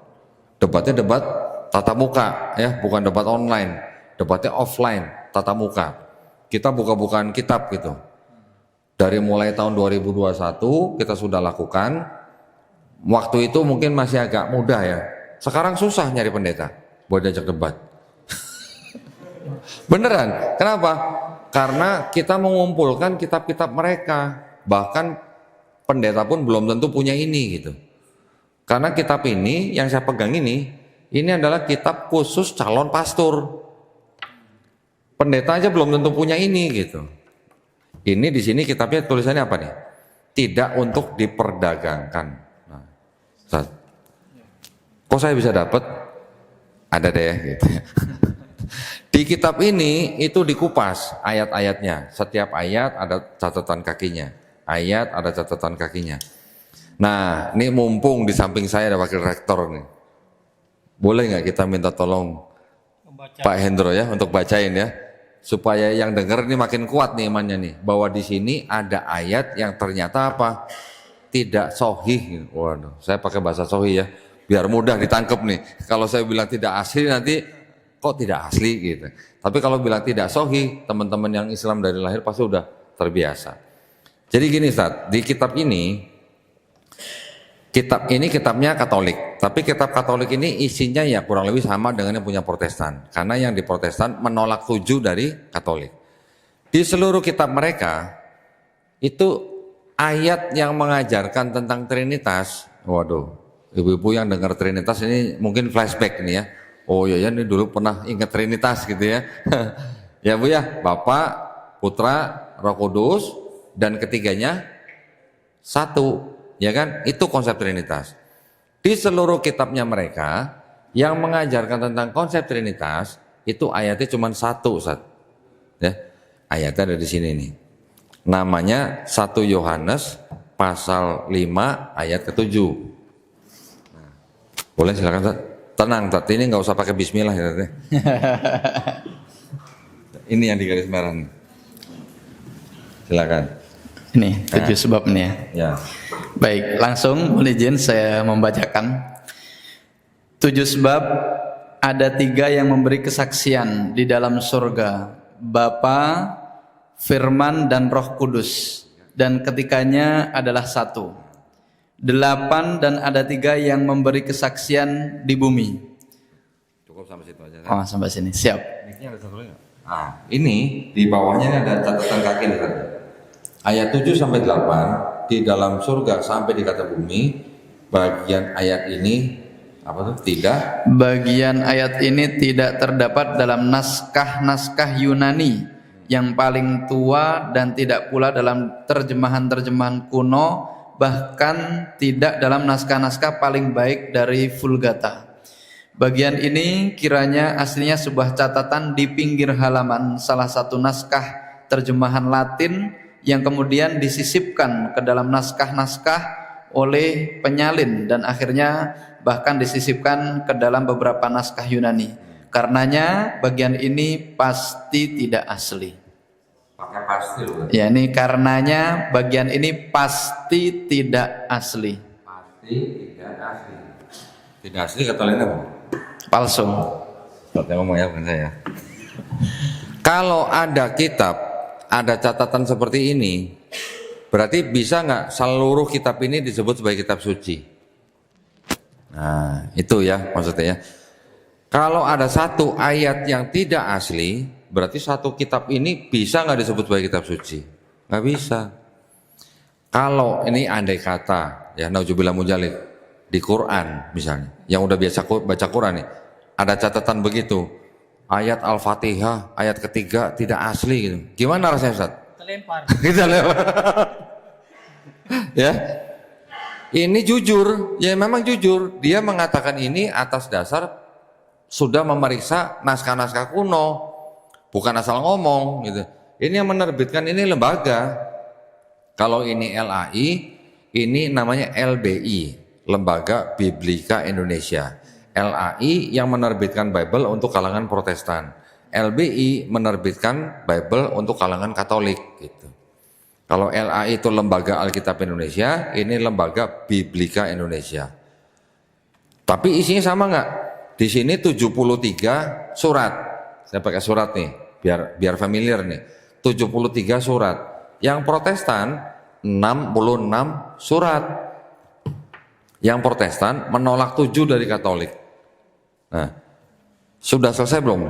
Debatnya debat tatap muka ya, bukan debat online. Debatnya offline, tatap muka. Kita buka-bukaan kitab gitu. Dari mulai tahun 2021 kita sudah lakukan. Waktu itu mungkin masih agak mudah ya. Sekarang susah nyari pendeta buat diajak debat. Beneran, kenapa? Karena kita mengumpulkan kitab-kitab mereka. Bahkan pendeta pun belum tentu punya ini gitu. Karena kitab ini yang saya pegang ini adalah kitab khusus calon pastor. Pendeta aja belum tentu punya ini gitu. Ini di sini kitabnya tulisannya apa nih? Tidak untuk diperdagangkan. Nah, kok saya bisa dapat? Ada deh gitu. Di kitab ini itu dikupas ayat-ayatnya. Setiap ayat ada catatan kakinya. Ayat ada catatan kakinya. Nah, ini mumpung di samping saya ada wakil rektor nih. Boleh nggak kita minta tolong Pak Hendro ya untuk bacain ya, supaya yang dengar ini makin kuat nih imannya nih. Bahwa di sini ada ayat yang ternyata apa? Tidak sahih. Waduh, saya pakai bahasa sahih ya, biar mudah ditangkap nih. Kalau saya bilang tidak asli nanti kok tidak asli gitu. Tapi kalau bilang tidak sahih, teman-teman yang Islam dari lahir pasti udah terbiasa. Jadi gini Ustaz, di kitab ini kitabnya Katolik, tapi kitab Katolik ini isinya ya kurang lebih sama dengan yang punya Protestan, karena yang di Protestan menolak 7 dari Katolik. Di seluruh kitab mereka itu ayat yang mengajarkan tentang Trinitas. Waduh, ibu-ibu yang dengar Trinitas ini mungkin flashback nih ya. Oh iya ya, ini dulu pernah ingat Trinitas gitu ya. Ya Bu ya, Bapa, Putra, Roh Kudus, dan ketiganya satu, ya kan? Itu konsep Trinitas. Di seluruh kitabnya mereka yang mengajarkan tentang konsep Trinitas itu ayatnya cuma 1, Ustaz. Ya, ayatnya ada di sini nih. Namanya 1 Yohanes pasal 5 ayat ke-7. Nah, boleh silakan Ustaz. Tenang Ustaz, ini nggak usah pakai bismillah ya. Ini yang di garis merah nih. Silakan. Ini 7 sebab nih ya. Ya. Baik, langsung boleh izin saya membacakan. 7 sebab ada 3 yang memberi kesaksian di dalam surga, Bapa, Firman dan Roh Kudus, dan ketikanya adalah 1. 8 dan ada 3 yang memberi kesaksian di bumi. Cukup sampai situ aja. Oh, sampai sini. Siap. Ini ada satu lagi nggak? Nah, ini di bawahnya ini ada catatan kaki nih. Ayat 7 sampai 8 di dalam surga sampai di kata bumi, bagian ayat ini apa tuh? Tidak. Bagian ayat ini tidak terdapat dalam naskah-naskah Yunani yang paling tua dan tidak pula dalam terjemahan-terjemahan kuno bahkan tidak dalam naskah-naskah paling baik dari Vulgata. Bagian ini kiranya aslinya sebuah catatan di pinggir halaman salah satu naskah terjemahan Latin yang kemudian disisipkan ke dalam naskah-naskah oleh penyalin dan akhirnya bahkan disisipkan ke dalam beberapa naskah Yunani. Karenanya bagian ini pasti tidak asli. Pakai pasti loh. Ya, ini karenanya bagian ini pasti tidak asli. Pasti tidak asli. Tidak asli kata lain apa? Palsu. Saya ngomong ya, bukan saya. Kalau ada kitab, ada catatan seperti ini, berarti bisa nggak seluruh kitab ini disebut sebagai kitab suci? Nah, itu ya maksudnya ya. Kalau ada satu ayat yang tidak asli, berarti satu kitab ini bisa nggak disebut sebagai kitab suci? Nggak bisa. Kalau ini andai kata, ya nauzubillah mujalid, di Quran misalnya, yang udah biasa baca Quran nih, ada catatan begitu, ayat Al-Fatihah, ayat ketiga tidak asli gitu. Gimana rasanya Ustaz? Terlempar. Kita lewat. Ya. Ini jujur, ya memang jujur. Dia mengatakan ini atas dasar sudah memeriksa naskah-naskah kuno, bukan asal ngomong gitu. Ini yang menerbitkan ini lembaga. Kalau ini LAI, ini namanya LBI, Lembaga Biblika Indonesia. LAI yang menerbitkan Bible untuk kalangan Protestan. LBI menerbitkan Bible untuk kalangan Katolik gitu. Kalau LAI itu Lembaga Alkitab Indonesia, ini Lembaga Biblika Indonesia. Tapi isinya sama nggak? Di sini 73 surat. Saya pakai surat nih, biar familiar nih. 73 surat. Yang Protestan 66 surat. Yang Protestan menolak 7 dari Katolik. Nah, sudah selesai belum?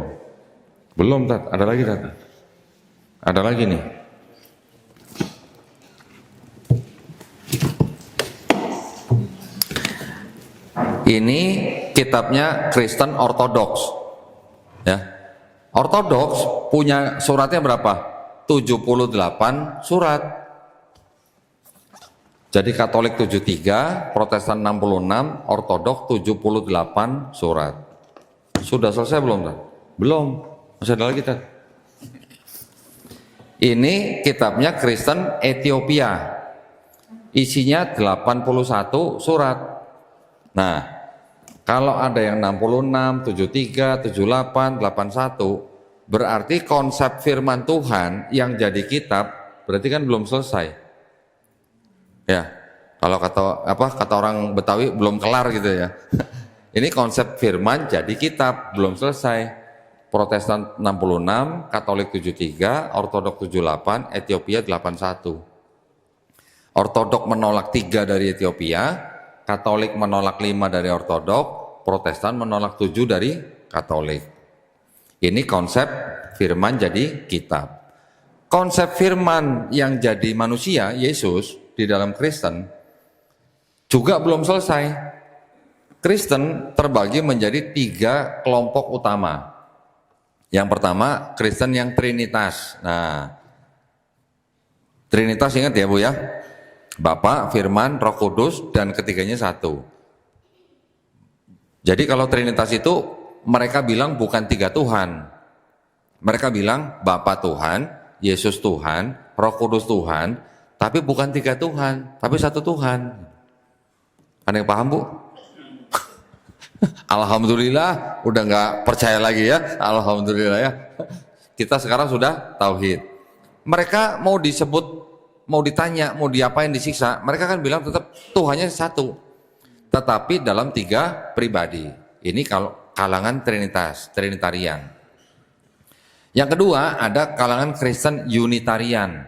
Belum, Tat. Ada lagi, Tat. Ada lagi nih. Ini kitabnya Kristen Ortodoks. Ya. Ortodoks punya suratnya berapa? 78 surat. Jadi Katolik 73, Protestan 66, Ortodoks 78 surat. Sudah selesai belum, Tan? Belum. Masih ada lagi, Tan. Ini kitabnya Kristen Ethiopia. Isinya 81 surat. Nah, kalau ada yang 66, 73, 78, 81, berarti konsep firman Tuhan yang jadi kitab berarti kan belum selesai. Ya, kalau kata orang Betawi belum kelar gitu ya. Ini konsep firman jadi kitab belum selesai. Protestan 66, Katolik 73, Ortodoks 78, Ethiopia 81. Ortodoks menolak 3 dari Ethiopia, Katolik menolak 5 dari Ortodoks, Protestan menolak 7 dari Katolik. Ini konsep firman jadi kitab. Konsep firman yang jadi manusia, Yesus, di dalam Kristen, juga belum selesai. Kristen terbagi menjadi 3 kelompok utama. Yang pertama, Kristen yang Trinitas. Nah, Trinitas ingat ya Bu ya? Bapa, Firman, Roh Kudus, dan ketiganya satu. Jadi kalau Trinitas itu mereka bilang bukan 3 Tuhan. Mereka bilang Bapa Tuhan, Yesus Tuhan, Roh Kudus Tuhan, tapi bukan 3 Tuhan, tapi 1 Tuhan. Ada yang paham Bu? Alhamdulillah udah nggak percaya lagi ya. Alhamdulillah ya. Kita sekarang sudah tauhid. Mereka mau disebut, mau ditanya, mau diapain, disiksa, mereka kan bilang tetap Tuhannya satu, tetapi dalam 3 pribadi. Ini kalau kalangan Trinitas, Trinitarian. Yang kedua ada kalangan Kristen Unitarian.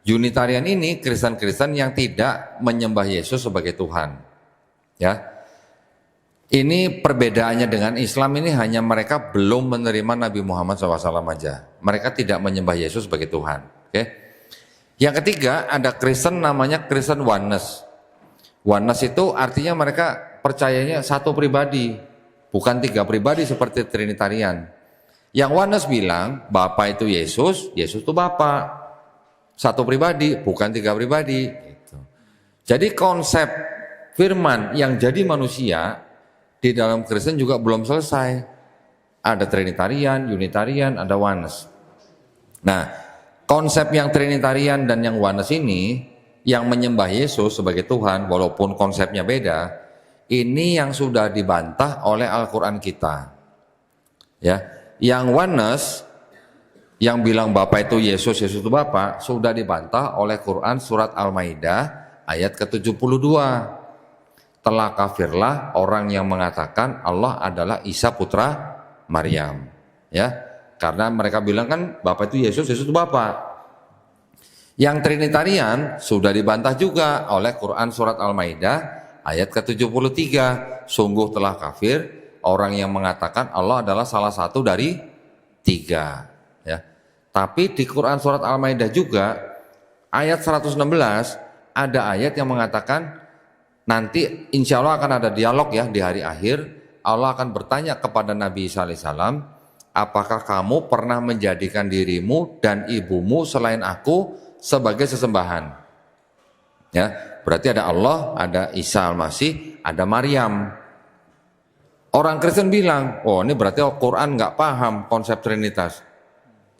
Unitarian ini Kristen-Kristen yang tidak menyembah Yesus sebagai Tuhan. Ya. Ini perbedaannya dengan Islam ini hanya mereka belum menerima Nabi Muhammad SAW aja. Mereka tidak menyembah Yesus sebagai Tuhan. Oke. Yang ketiga ada Kristen namanya Kristen Oneness. Oneness itu artinya mereka percayanya satu pribadi, bukan 3 pribadi seperti Trinitarian. Yang Oneness bilang Bapa itu Yesus, Yesus itu Bapa. Satu pribadi, bukan 3 pribadi. Gitu. Jadi konsep firman yang jadi manusia di dalam Kristen juga belum selesai. Ada Trinitarian, Unitarian, ada Oneness. Nah, konsep yang Trinitarian dan yang Oneness ini, yang menyembah Yesus sebagai Tuhan, walaupun konsepnya beda, ini yang sudah dibantah oleh Al-Quran kita. Ya, yang Oneness, yang bilang Bapa itu Yesus, Yesus itu Bapa, sudah dibantah oleh Quran surat Al-Maidah ayat ke-72. Telah kafirlah orang yang mengatakan Allah adalah Isa putra Maryam. Ya, karena mereka bilang kan Bapa itu Yesus, Yesus itu Bapa. Yang Trinitarian sudah dibantah juga oleh Quran surat Al-Maidah ayat ke-73. Sungguh telah kafir orang yang mengatakan Allah adalah salah satu dari 3. Ya. Tapi di Quran surat Al-Maidah juga ayat 116 ada ayat yang mengatakan nanti insya Allah akan ada dialog ya di hari akhir. Allah akan bertanya kepada Nabi Isa alaihissalam, apakah kamu pernah menjadikan dirimu dan ibumu selain aku sebagai sesembahan? Ya, berarti ada Allah, ada Isa al-Masih, ada Maryam. Orang Kristen bilang, oh ini berarti Al-Quran nggak paham konsep Trinitas.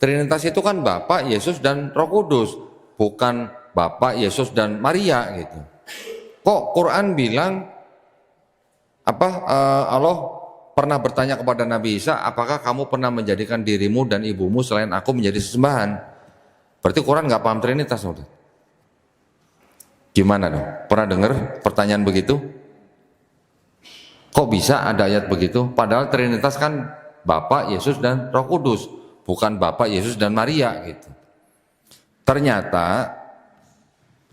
Trinitas itu kan Bapa, Yesus dan Roh Kudus, bukan Bapa, Yesus dan Maria gitu. Kok Quran bilang Allah pernah bertanya kepada Nabi Isa, apakah kamu pernah menjadikan dirimu dan ibumu selain aku menjadi sesembahan? Berarti Quran nggak paham Trinitas, saudara. Gimana dong? Pernah dengar pertanyaan begitu? Kok bisa ada ayat begitu? Padahal Trinitas kan Bapa, Yesus dan Roh Kudus, bukan Bapa, Yesus dan Maria gitu. Ternyata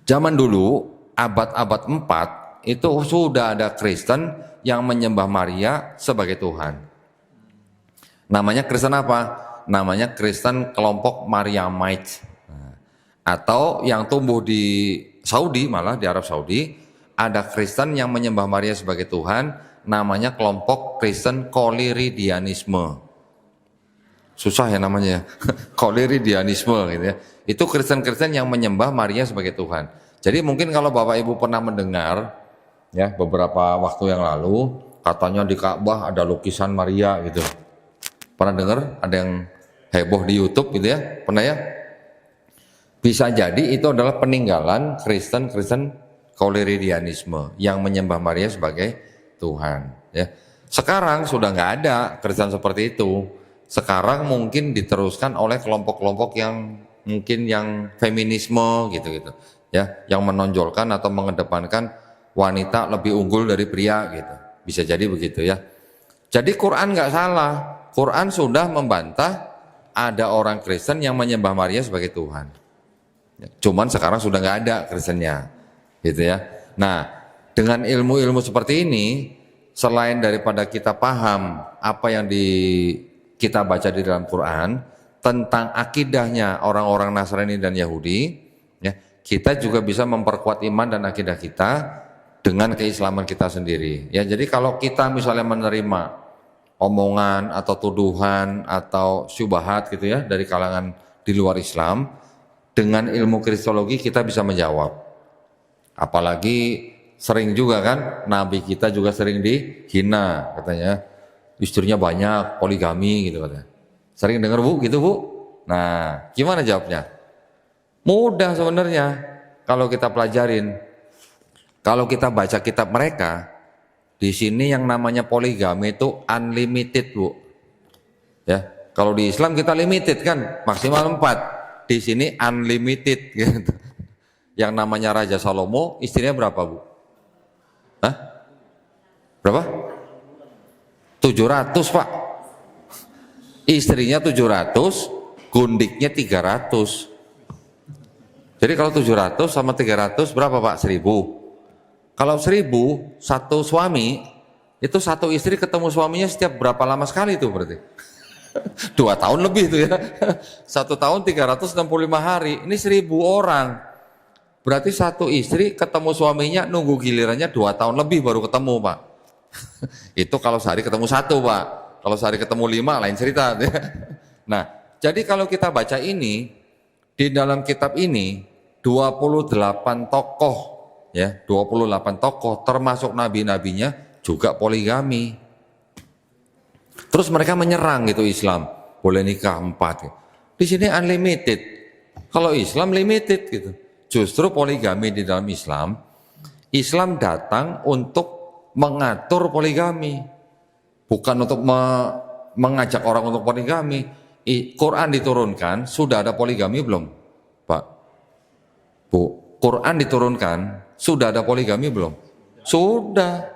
zaman dulu abad-abad 4 itu sudah ada Kristen yang menyembah Maria sebagai Tuhan. Namanya Kristen apa? Namanya Kristen kelompok Mariamite. Atau yang tumbuh di Saudi, malah di Arab Saudi, ada Kristen yang menyembah Maria sebagai Tuhan, namanya kelompok Kristen Koliridianisme. Susah ya namanya ya, Koliridianisme gitu ya. Itu Kristen-Kristen yang menyembah Maria sebagai Tuhan. Jadi mungkin kalau Bapak Ibu pernah mendengar ya beberapa waktu yang lalu katanya di Ka'bah ada lukisan Maria gitu. Pernah dengar? Ada yang heboh di YouTube gitu ya? Pernah ya? Bisa jadi itu adalah peninggalan Kristen Koliridianisme yang menyembah Maria sebagai Tuhan. Ya. Sekarang sudah nggak ada Kristen seperti itu. Sekarang mungkin diteruskan oleh kelompok-kelompok yang mungkin yang feminisme gitu-gitu. Ya, yang menonjolkan atau mengedepankan wanita lebih unggul dari pria gitu. Bisa jadi begitu ya. Jadi Quran nggak salah. Quran sudah membantah ada orang Kristen yang menyembah Maria sebagai Tuhan. Cuman sekarang sudah nggak ada Kristennya, gitu ya. Nah, dengan ilmu-ilmu seperti ini, selain daripada kita paham apa yang kita baca di dalam Quran tentang akidahnya orang-orang Nasrani dan Yahudi, ya, kita juga bisa memperkuat iman dan akidah kita dengan keislaman kita sendiri. Ya, jadi kalau kita misalnya menerima omongan atau tuduhan atau syubhat gitu ya dari kalangan di luar Islam, dengan ilmu kristologi kita bisa menjawab. Apalagi sering juga kan Nabi kita juga sering dihina katanya istrinya banyak, poligami gitu katanya. Sering dengar Bu gitu Bu? Nah, gimana jawabnya? Mudah sebenarnya kalau kita pelajarin. Kalau kita baca kitab mereka, di sini yang namanya poligami itu unlimited Bu. Ya, kalau di Islam kita limited kan, maksimal 4. Di sini unlimited gitu. Yang namanya Raja Salomo istrinya berapa Bu? Hah? Berapa? 700 Pak. Istrinya 700, gundiknya 300. Jadi kalau 700 sama 300 berapa Pak? 1000. Kalau 1000 satu suami, itu satu istri ketemu suaminya setiap berapa lama sekali itu berarti? 2 tahun lebih itu ya. 1 tahun 365 hari. Ini 1000 orang. Berarti satu istri ketemu suaminya nunggu gilirannya 2 tahun lebih baru ketemu Pak. Itu kalau sehari ketemu 1 Pak. Kalau sehari ketemu 5 lain cerita. Nah, jadi kalau kita baca ini, di dalam kitab ini 28 tokoh ya, 28 tokoh termasuk nabi-nabinya juga poligami. Terus mereka menyerang gitu Islam, boleh nikah 4. Di sini unlimited. Kalau Islam limited gitu. Justru poligami di dalam Islam, Islam datang untuk mengatur poligami, bukan untuk mengajak orang untuk poligami. Quran diturunkan, sudah ada poligami belum, Pak? Bu, Quran diturunkan, sudah ada poligami belum? Sudah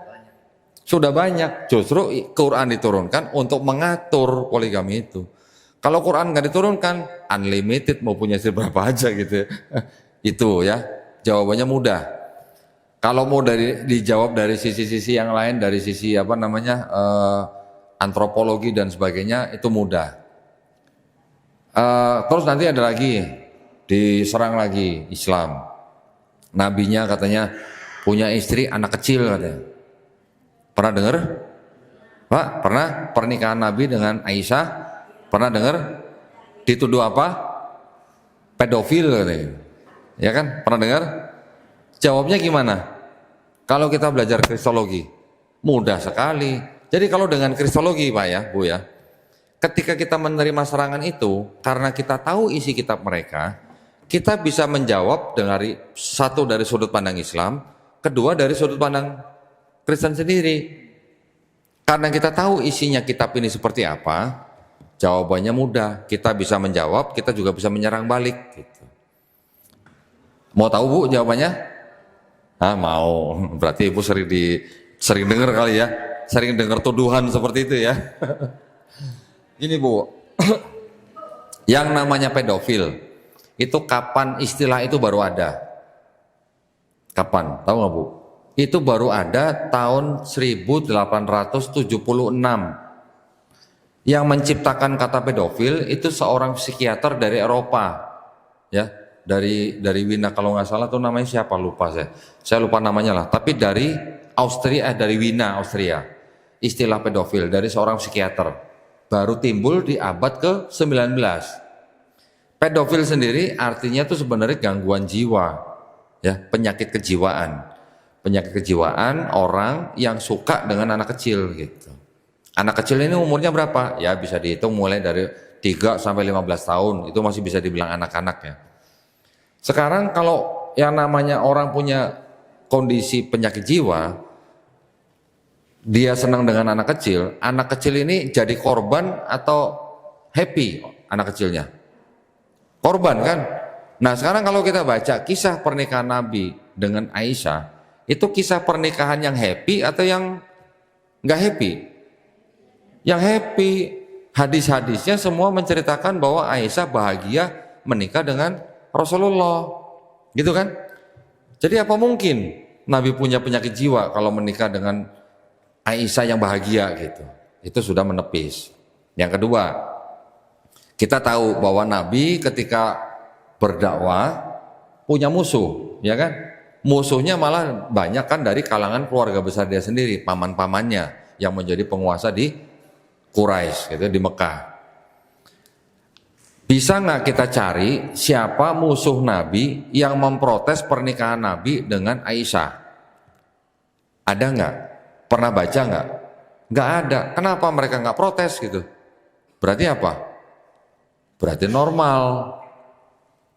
banyak. Justru Quran diturunkan untuk mengatur poligami itu. Kalau Quran nggak diturunkan, unlimited, mau punya istri berapa aja gitu ya. Itu ya, jawabannya mudah. Kalau mau dijawab dari sisi-sisi yang lain, dari sisi antropologi dan sebagainya, itu mudah. Terus nanti ada lagi, diserang lagi Islam. Nabinya katanya punya istri anak kecil katanya. Pernah dengar? Pak, pernah pernikahan Nabi dengan Aisyah? Pernah dengar? Dituduh apa? Pedofil katanya. Ya kan? Pernah dengar? Jawabnya gimana? Kalau kita belajar kristologi, mudah sekali. Jadi kalau dengan kristologi Pak ya, Bu ya, ketika kita menerima serangan itu, karena kita tahu isi kitab mereka, kita bisa menjawab dari satu dari sudut pandang Islam, kedua dari sudut pandang Kristen sendiri. Karena kita tahu isinya kitab ini seperti apa, jawabannya mudah. Kita bisa menjawab, kita juga bisa menyerang balik. Gitu. Mau tahu Bu jawabannya? Mau. Berarti Ibu sering dengar kali ya, sering dengar tuduhan seperti itu ya. Gini Bu, yang namanya pedofil itu kapan istilah itu baru ada? Kapan? Tahu nggak Bu? Itu baru ada tahun 1876. Yang menciptakan kata pedofil itu seorang psikiater dari Eropa, ya, dari Wina kalau nggak salah tuh namanya siapa lupa saya lupa namanya lah. Tapi dari dari Wina Austria, istilah pedofil dari seorang psikiater baru timbul di abad ke-19. Pedofil sendiri artinya tuh sebenarnya gangguan jiwa, ya, penyakit kejiwaan. Penyakit kejiwaan orang yang suka dengan anak kecil gitu. Anak kecil ini umurnya berapa? Ya bisa dihitung mulai dari 3 sampai 15 tahun, itu masih bisa dibilang anak-anak ya. Sekarang kalau yang namanya orang punya kondisi penyakit jiwa, dia senang dengan anak kecil ini jadi korban atau happy anak kecilnya? Korban kan? Nah sekarang kalau kita baca kisah pernikahan Nabi dengan Aisyah, itu kisah pernikahan yang happy atau yang nggak happy? Yang happy. Hadis-hadisnya semua menceritakan bahwa Aisyah bahagia menikah dengan Rasulullah, gitu kan? Jadi apa mungkin Nabi punya penyakit jiwa kalau menikah dengan Aisyah yang bahagia gitu? Itu sudah menepis. Yang kedua, kita tahu bahwa Nabi ketika berdakwah punya musuh, ya kan? Musuhnya malah banyak kan dari kalangan keluarga besar dia sendiri, paman-pamannya yang menjadi penguasa di Quraisy, gitu, di Mekah. Bisa nggak kita cari siapa musuh Nabi yang memprotes pernikahan Nabi dengan Aisyah? Ada nggak? Pernah baca nggak? Nggak ada. Kenapa mereka nggak protes gitu? Berarti apa? Berarti normal,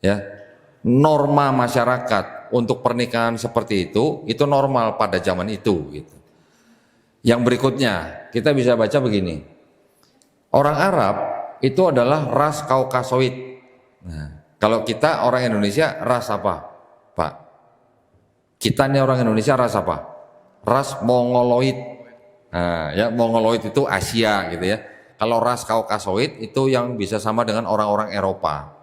ya. Norma masyarakat untuk pernikahan seperti itu normal pada zaman itu gitu. Yang berikutnya kita bisa baca begini. Orang Arab itu adalah ras Kaukasoid. Nah, kalau kita orang Indonesia ras apa, Pak? Kita nih orang Indonesia ras apa? Ras Mongoloid. Nah, ya Mongoloid itu Asia gitu ya. Kalau ras Kaukasoid itu yang bisa sama dengan orang-orang Eropa.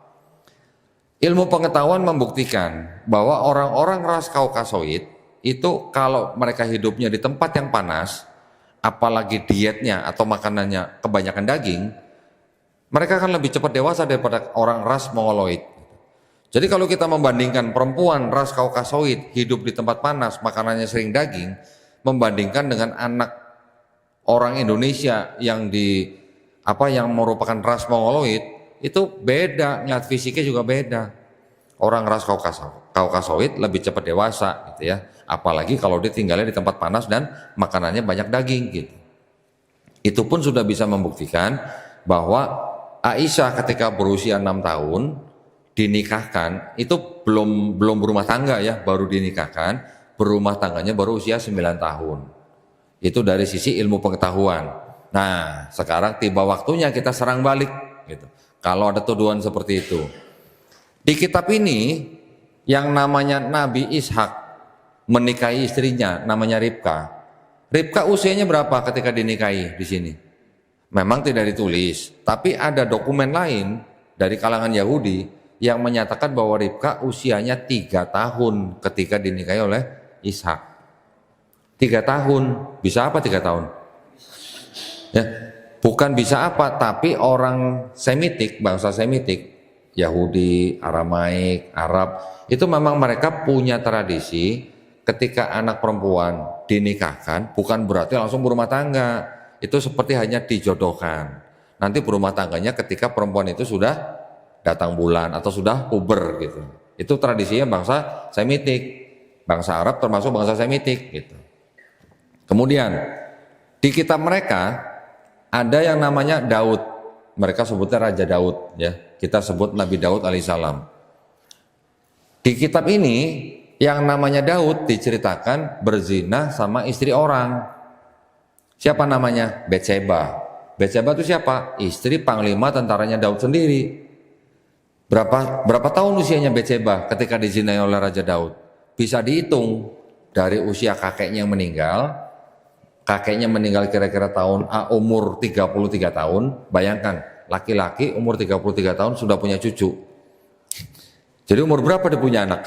Ilmu pengetahuan membuktikan bahwa orang-orang ras Kaukasoid itu kalau mereka hidupnya di tempat yang panas, apalagi dietnya atau makanannya kebanyakan daging, mereka akan lebih cepat dewasa daripada orang ras Mongoloid. Jadi kalau kita membandingkan perempuan ras Kaukasoid hidup di tempat panas, makanannya sering daging, membandingkan dengan anak orang Indonesia yang merupakan ras Mongoloid, itu beda, ngeliat fisiknya juga beda. Orang ras Kaukasoid lebih cepat dewasa gitu ya. Apalagi kalau dia tinggalnya di tempat panas dan makanannya banyak daging gitu. Itu pun sudah bisa membuktikan bahwa Aisyah ketika berusia 6 tahun dinikahkan, itu belum berumah tangga ya, baru dinikahkan, berumah tangganya baru usia 9 tahun. Itu dari sisi ilmu pengetahuan. Nah, sekarang tiba waktunya kita serang balik gitu. Kalau ada tuduhan seperti itu. Di kitab ini yang namanya Nabi Ishak menikahi istrinya namanya Ribka. Ribka usianya berapa ketika dinikahi di sini? Memang tidak ditulis, tapi ada dokumen lain dari kalangan Yahudi yang menyatakan bahwa Ribka usianya 3 tahun ketika dinikahi oleh Ishak. 3 tahun, bisa apa 3 tahun? Ya, bukan bisa apa, tapi orang Semitik, bangsa Semitik, Yahudi, Aramaik, Arab, itu memang mereka punya tradisi ketika anak perempuan dinikahkan bukan berarti langsung berumah tangga. Itu seperti hanya dijodohkan. Nanti berumah tangganya ketika perempuan itu sudah datang bulan atau sudah puber gitu. Itu tradisinya bangsa Semitik. Bangsa Arab termasuk bangsa Semitik gitu. Kemudian di kitab mereka ada yang namanya Daud. Mereka sebutnya Raja Daud ya. Kita sebut Nabi Daud alaihissalam. Di kitab ini yang namanya Daud diceritakan berzina sama istri orang. Siapa namanya? Betseba. Betseba itu siapa? Istri panglima tentaranya Daud sendiri. Berapa tahun usianya Betseba ketika dizinai oleh Raja Daud? Bisa dihitung dari usia kakeknya yang meninggal. Kakeknya meninggal kira-kira umur 33 tahun. Bayangkan, laki-laki umur 33 tahun sudah punya cucu. Jadi umur berapa dia punya anak?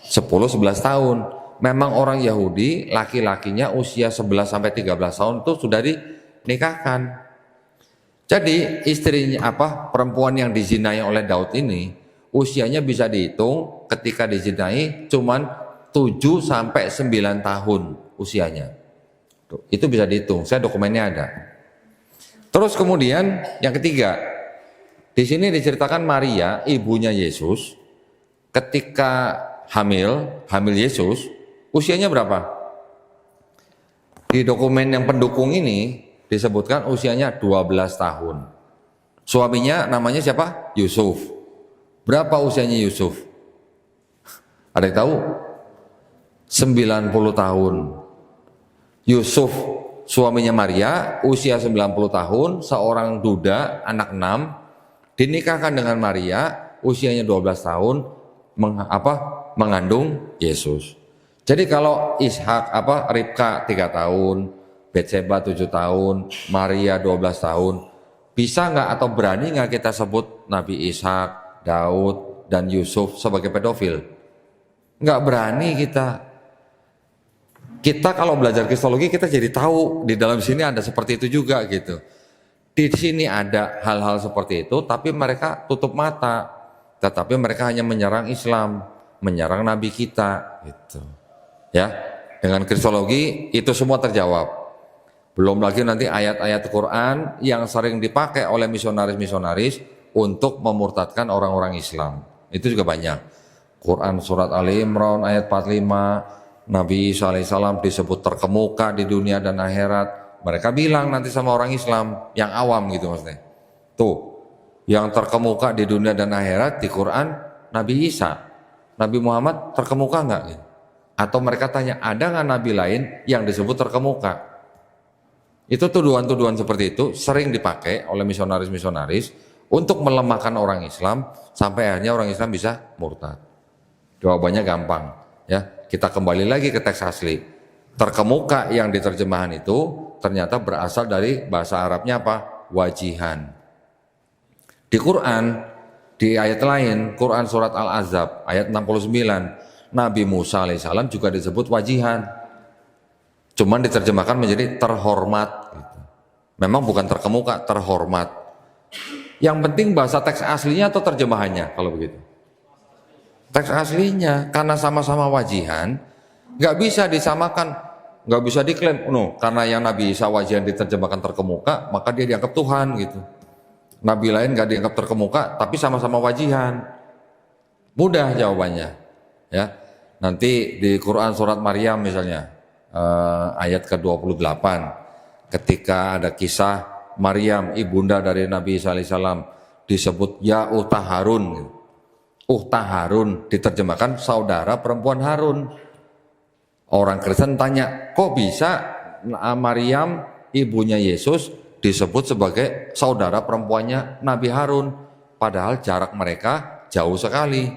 10-11 tahun. Memang orang Yahudi laki-lakinya usia 11 sampai 13 tahun itu sudah dinikahkan. Jadi istrinya perempuan yang dizinai oleh Daud ini usianya bisa dihitung ketika dizinai cuman 7 sampai 9 tahun usianya. Itu bisa dihitung, saya dokumennya ada. Terus kemudian yang ketiga, di sini diceritakan Maria, ibunya Yesus, ketika hamil Yesus, usianya berapa? Di dokumen yang pendukung ini disebutkan usianya 12 tahun. Suaminya namanya siapa? Yusuf. Berapa usianya Yusuf? Ada yang tahu? 90 tahun. Yusuf suaminya Maria usia 90 tahun, seorang duda, anak 6, dinikahkan dengan Maria, usianya 12 tahun, mengandung Yesus. Jadi kalau Ishak Ribka 3 tahun, Betseba 7 tahun, Maria 12 tahun, bisa nggak atau berani nggak kita sebut Nabi Ishak, Daud, dan Yusuf sebagai pedofil? Nggak berani kita. Kita kalau belajar kristologi kita jadi tahu di dalam sini ada seperti itu juga gitu. Di sini ada hal-hal seperti itu, tapi mereka tutup mata. Tetapi mereka hanya menyerang Islam, menyerang Nabi kita gitu. Ya, dengan kristologi itu semua terjawab. Belum lagi nanti ayat-ayat Quran yang sering dipakai oleh misionaris-misionaris untuk memurtadkan orang-orang Islam. Itu juga banyak. Quran surat Ali Imran ayat 45, Nabi Isa alaihissalam disebut terkemuka di dunia dan akhirat. Mereka bilang nanti sama orang Islam yang awam gitu maksudnya. Tuh, yang terkemuka di dunia dan akhirat di Quran Nabi Isa. Nabi Muhammad terkemuka enggak? Gitu. Atau mereka tanya, ada nggak nabi lain yang disebut terkemuka? Itu tuduhan-tuduhan seperti itu sering dipakai oleh misionaris-misionaris untuk melemahkan orang Islam sampai akhirnya orang Islam bisa murtad. Jawabannya gampang, ya. Kita kembali lagi ke teks asli. Terkemuka yang diterjemahan itu ternyata berasal dari bahasa Arabnya apa? Wajihan. Di Quran, di ayat lain, Quran surat Al-Ahzab ayat 69, Nabi Musa alaihissalam juga disebut wajihan. Cuman diterjemahkan menjadi terhormat. Memang bukan terkemuka, terhormat. Yang penting bahasa teks aslinya atau terjemahannya kalau begitu? Teks aslinya, karena sama-sama wajihan, nggak bisa disamakan, nggak bisa diklaim, karena yang Nabi Isa wajihan diterjemahkan terkemuka, maka dia dianggap Tuhan gitu. Nabi lain nggak dianggap terkemuka, tapi sama-sama wajihan. Mudah jawabannya. Ya. Nanti di Quran surat Maryam misalnya ayat ke-28 ketika ada kisah Maryam ibunda dari Nabi Isa alaihissalam disebut ya ukhta Harun. Ukhta Harun diterjemahkan saudara perempuan Harun. Orang Kristen tanya, kok bisa Maryam ibunya Yesus disebut sebagai saudara perempuannya Nabi Harun, padahal jarak mereka jauh sekali.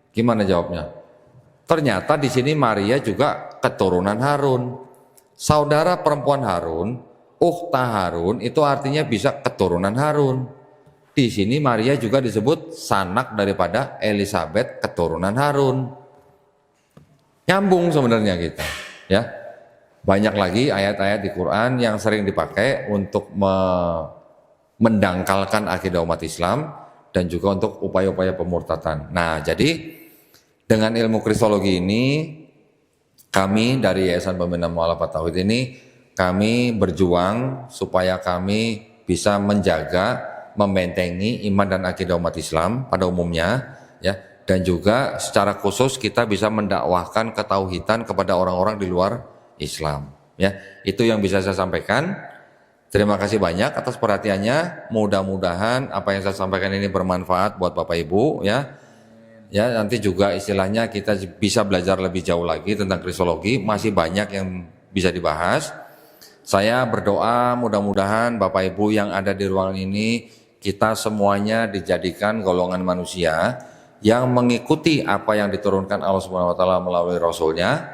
Gimana jawabnya? Ternyata di sini Maria juga keturunan Harun. Saudara perempuan Harun, ukhta Harun itu artinya bisa keturunan Harun. Di sini Maria juga disebut sanak daripada Elizabeth keturunan Harun. Nyambung sebenarnya kita, ya. Banyak lagi ayat-ayat di Quran yang sering dipakai untuk mendangkalkan akidah umat Islam dan juga untuk upaya-upaya pemurtatan. Nah, jadi dengan ilmu kristologi ini kami dari Yayasan Pembinaan Mu'alafat Tauhid ini kami berjuang supaya kami bisa menjaga, membentengi iman dan akidah umat Islam pada umumnya, ya. Dan juga secara khusus kita bisa mendakwahkan ketauhidan kepada orang-orang di luar Islam, ya. Itu yang bisa saya sampaikan. Terima kasih banyak atas perhatiannya. Mudah-mudahan apa yang saya sampaikan ini bermanfaat buat Bapak Ibu, ya. Ya, nanti juga istilahnya kita bisa belajar lebih jauh lagi tentang kristologi, masih banyak yang bisa dibahas. Saya berdoa mudah-mudahan Bapak Ibu yang ada di ruangan ini kita semuanya dijadikan golongan manusia yang mengikuti apa yang diturunkan Allah Subhanahu wa taala melalui Rasulnya,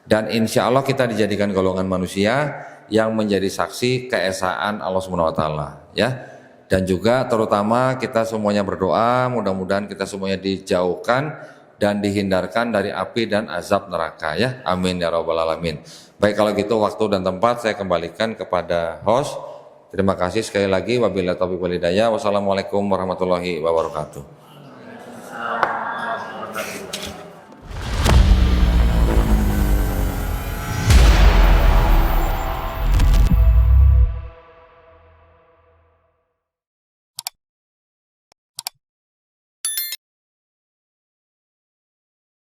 dan insya Allah kita dijadikan golongan manusia yang menjadi saksi keesaan Allah Subhanahu wa taala, ya. Dan juga terutama kita semuanya berdoa mudah-mudahan kita semuanya dijauhkan dan dihindarkan dari api dan azab neraka, ya. Amin ya rabbal alamin. Baik, kalau gitu waktu dan tempat saya kembalikan kepada host. Terima kasih sekali lagi, wabillahi taufiq wal hidayah. Wassalamualaikum warahmatullahi wabarakatuh.